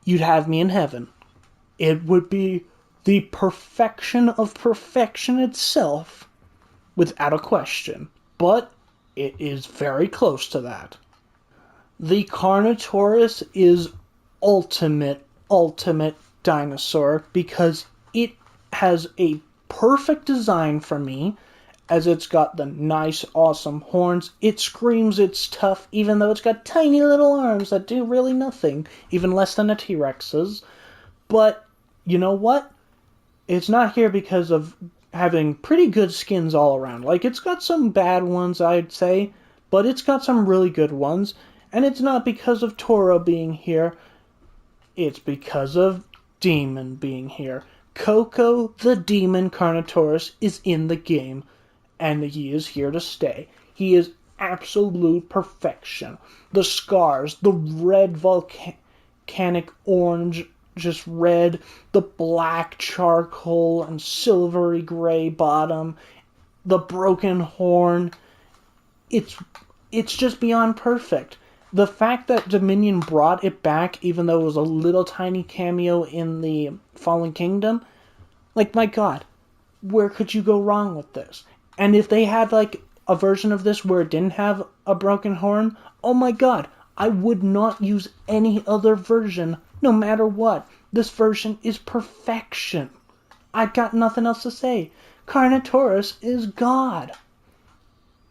you'd have me in heaven. It would be the perfection of perfection itself, without a question. But it is very close to that. The Carnotaurus is ultimate dinosaur because it has a perfect design for me, as it's got the nice, awesome horns. It screams it's tough, even though it's got tiny little arms that do really nothing, even less than a T-Rex's. But, you know what? It's not here because of having pretty good skins all around. Like, it's got some bad ones, I'd say, but it's got some really good ones. And it's not because of Toro being here. It's because of Demon being here. Coco the Demon Carnotaurus is in the game, and he is here to stay. He is absolute perfection. The scars, the red volcanic orange, just red, the black charcoal and silvery gray bottom, the broken horn. It's just beyond perfect. The fact that Dominion brought it back, even though it was a little tiny cameo in the Fallen Kingdom, like, my god, where could you go wrong with this? And if they had, like, a version of this where it didn't have a broken horn, oh my god, I would not use any other version, no matter what. This version is perfection. I got nothing else to say. Carnotaurus is God.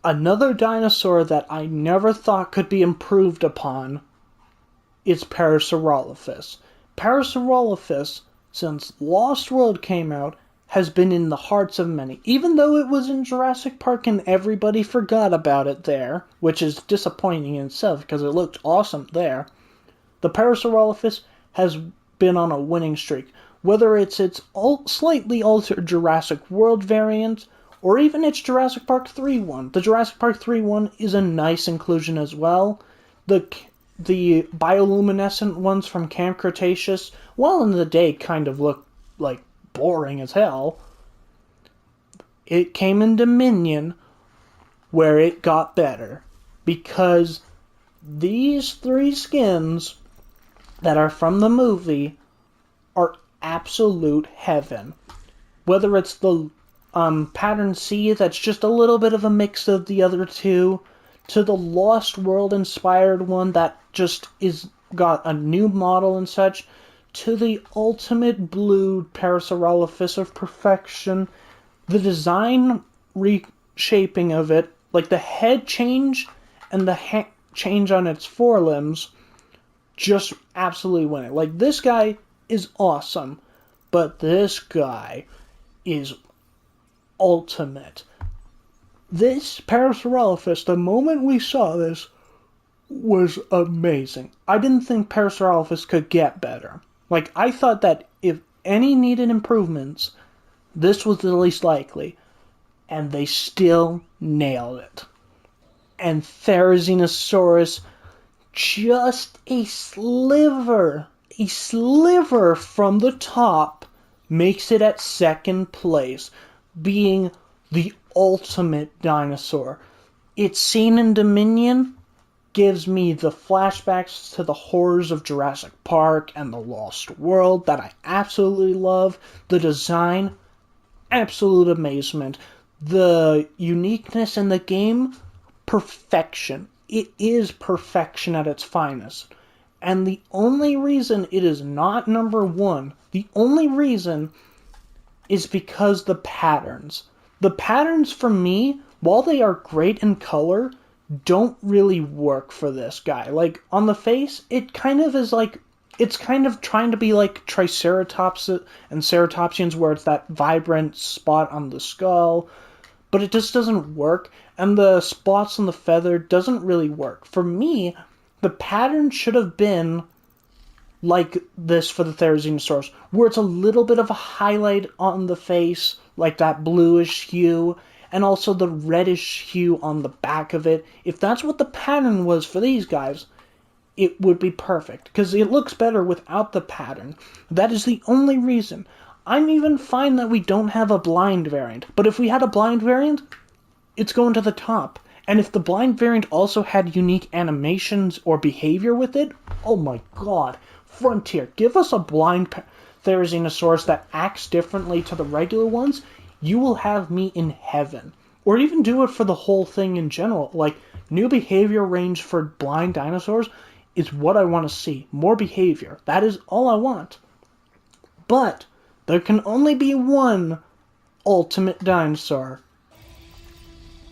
Another dinosaur that I never thought could be improved upon is Parasaurolophus. Parasaurolophus, since Lost World came out, has been in the hearts of many. Even though it was in Jurassic Park and everybody forgot about it there, which is disappointing in itself because it looked awesome there, the Parasaurolophus has been on a winning streak. Whether it's slightly altered Jurassic World variant, or even its Jurassic Park 3 one. The Jurassic Park 3 one is a nice inclusion as well. The bioluminescent ones from Camp Cretaceous, while in the day kind of look like boring as hell, it came in Dominion where it got better. Because these 3 skins that are from the movie are absolute heaven. Whether it's the Pattern C, that's just a little bit of a mix of the other 2, to the Lost World inspired one that just got a new model and such, to the ultimate blue Parasaurolophus of perfection. The design reshaping of it, like the head change and the change on its forelimbs, just absolutely win it. Like, this guy is awesome, but this guy is ultimate. This Parasaurolophus, the moment we saw this, was amazing. I didn't think Parasaurolophus could get better. Like, I thought that if any needed improvements, this was the least likely. And they still nailed it. And Therizinosaurus, just a sliver from the top, makes it at second place, being the ultimate dinosaur. Its scene in Dominion gives me the flashbacks to the horrors of Jurassic Park and the Lost World that I absolutely love. The design, absolute amazement. The uniqueness in the game, perfection. It is perfection at its finest. And the only reason it is not number one, the only reason is because the patterns. The patterns for me, while they are great in color, don't really work for this guy. Like, on the face, it kind of is like, it's kind of trying to be like Triceratops and Ceratopsians, where it's that vibrant spot on the skull, but it just doesn't work, and the spots on the feather doesn't really work. For me, the pattern should have been like this for the Therizinosaurus, where it's a little bit of a highlight on the face, like that bluish hue, and also the reddish hue on the back of it. If that's what the pattern was for these guys, it would be perfect, because it looks better without the pattern. That is the only reason. I'm even fine that we don't have a blind variant, but if we had a blind variant, it's going to the top. And if the blind variant also had unique animations or behavior with it, oh my god. Frontier, give us a blind Therizinosaurus that acts differently to the regular ones, you will have me in heaven. Or even do it for the whole thing in general. Like, new behavior range for blind dinosaurs is what I want to see. More behavior. That is all I want. But there can only be one ultimate dinosaur.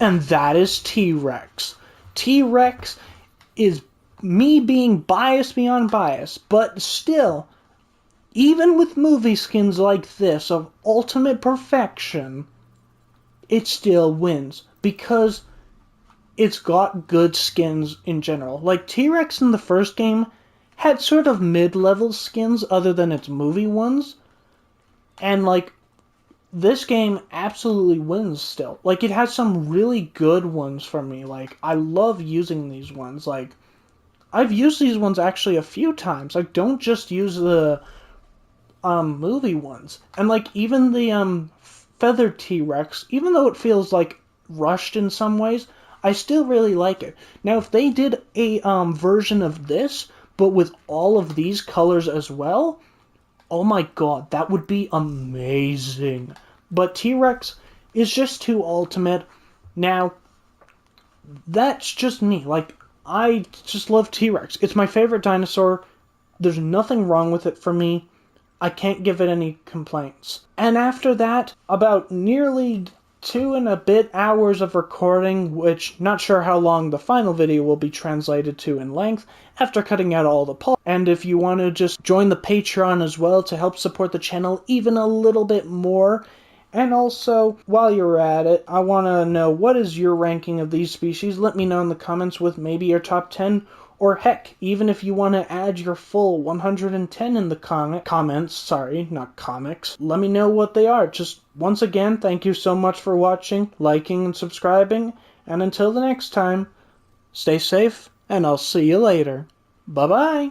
And that is T-Rex. T-Rex is me being biased beyond bias, but still, even with movie skins like this of ultimate perfection, it still wins, because it's got good skins in general. Like, T-Rex in the first game had sort of mid-level skins other than its movie ones, and like, this game absolutely wins still. Like, it has some really good ones for me. Like, I love using these ones. Like, I've used these ones actually a few times. I don't just use the movie ones. And like, even the feathered T-Rex, even though it feels like rushed in some ways, I still really like it. Now, if they did a version of this, but with all of these colors as well, oh my god, that would be amazing. But T-Rex is just too ultimate. Now, that's just me. Like, I just love T-Rex. It's my favorite dinosaur. There's nothing wrong with it for me. I can't give it any complaints. And after that, about nearly 2 and a bit hours of recording, which not sure how long the final video will be translated to in length, after cutting out all the parts. And if you want to just join the Patreon as well to help support the channel even a little bit more. And also, while you're at it, I want to know, what is your ranking of these species? Let me know in the comments with maybe your top 10, or heck, even if you want to add your full 110 in the comments, sorry, not comics, let me know what they are. Just, once again, thank you so much for watching, liking, and subscribing, and until the next time, stay safe, and I'll see you later. Bye-bye!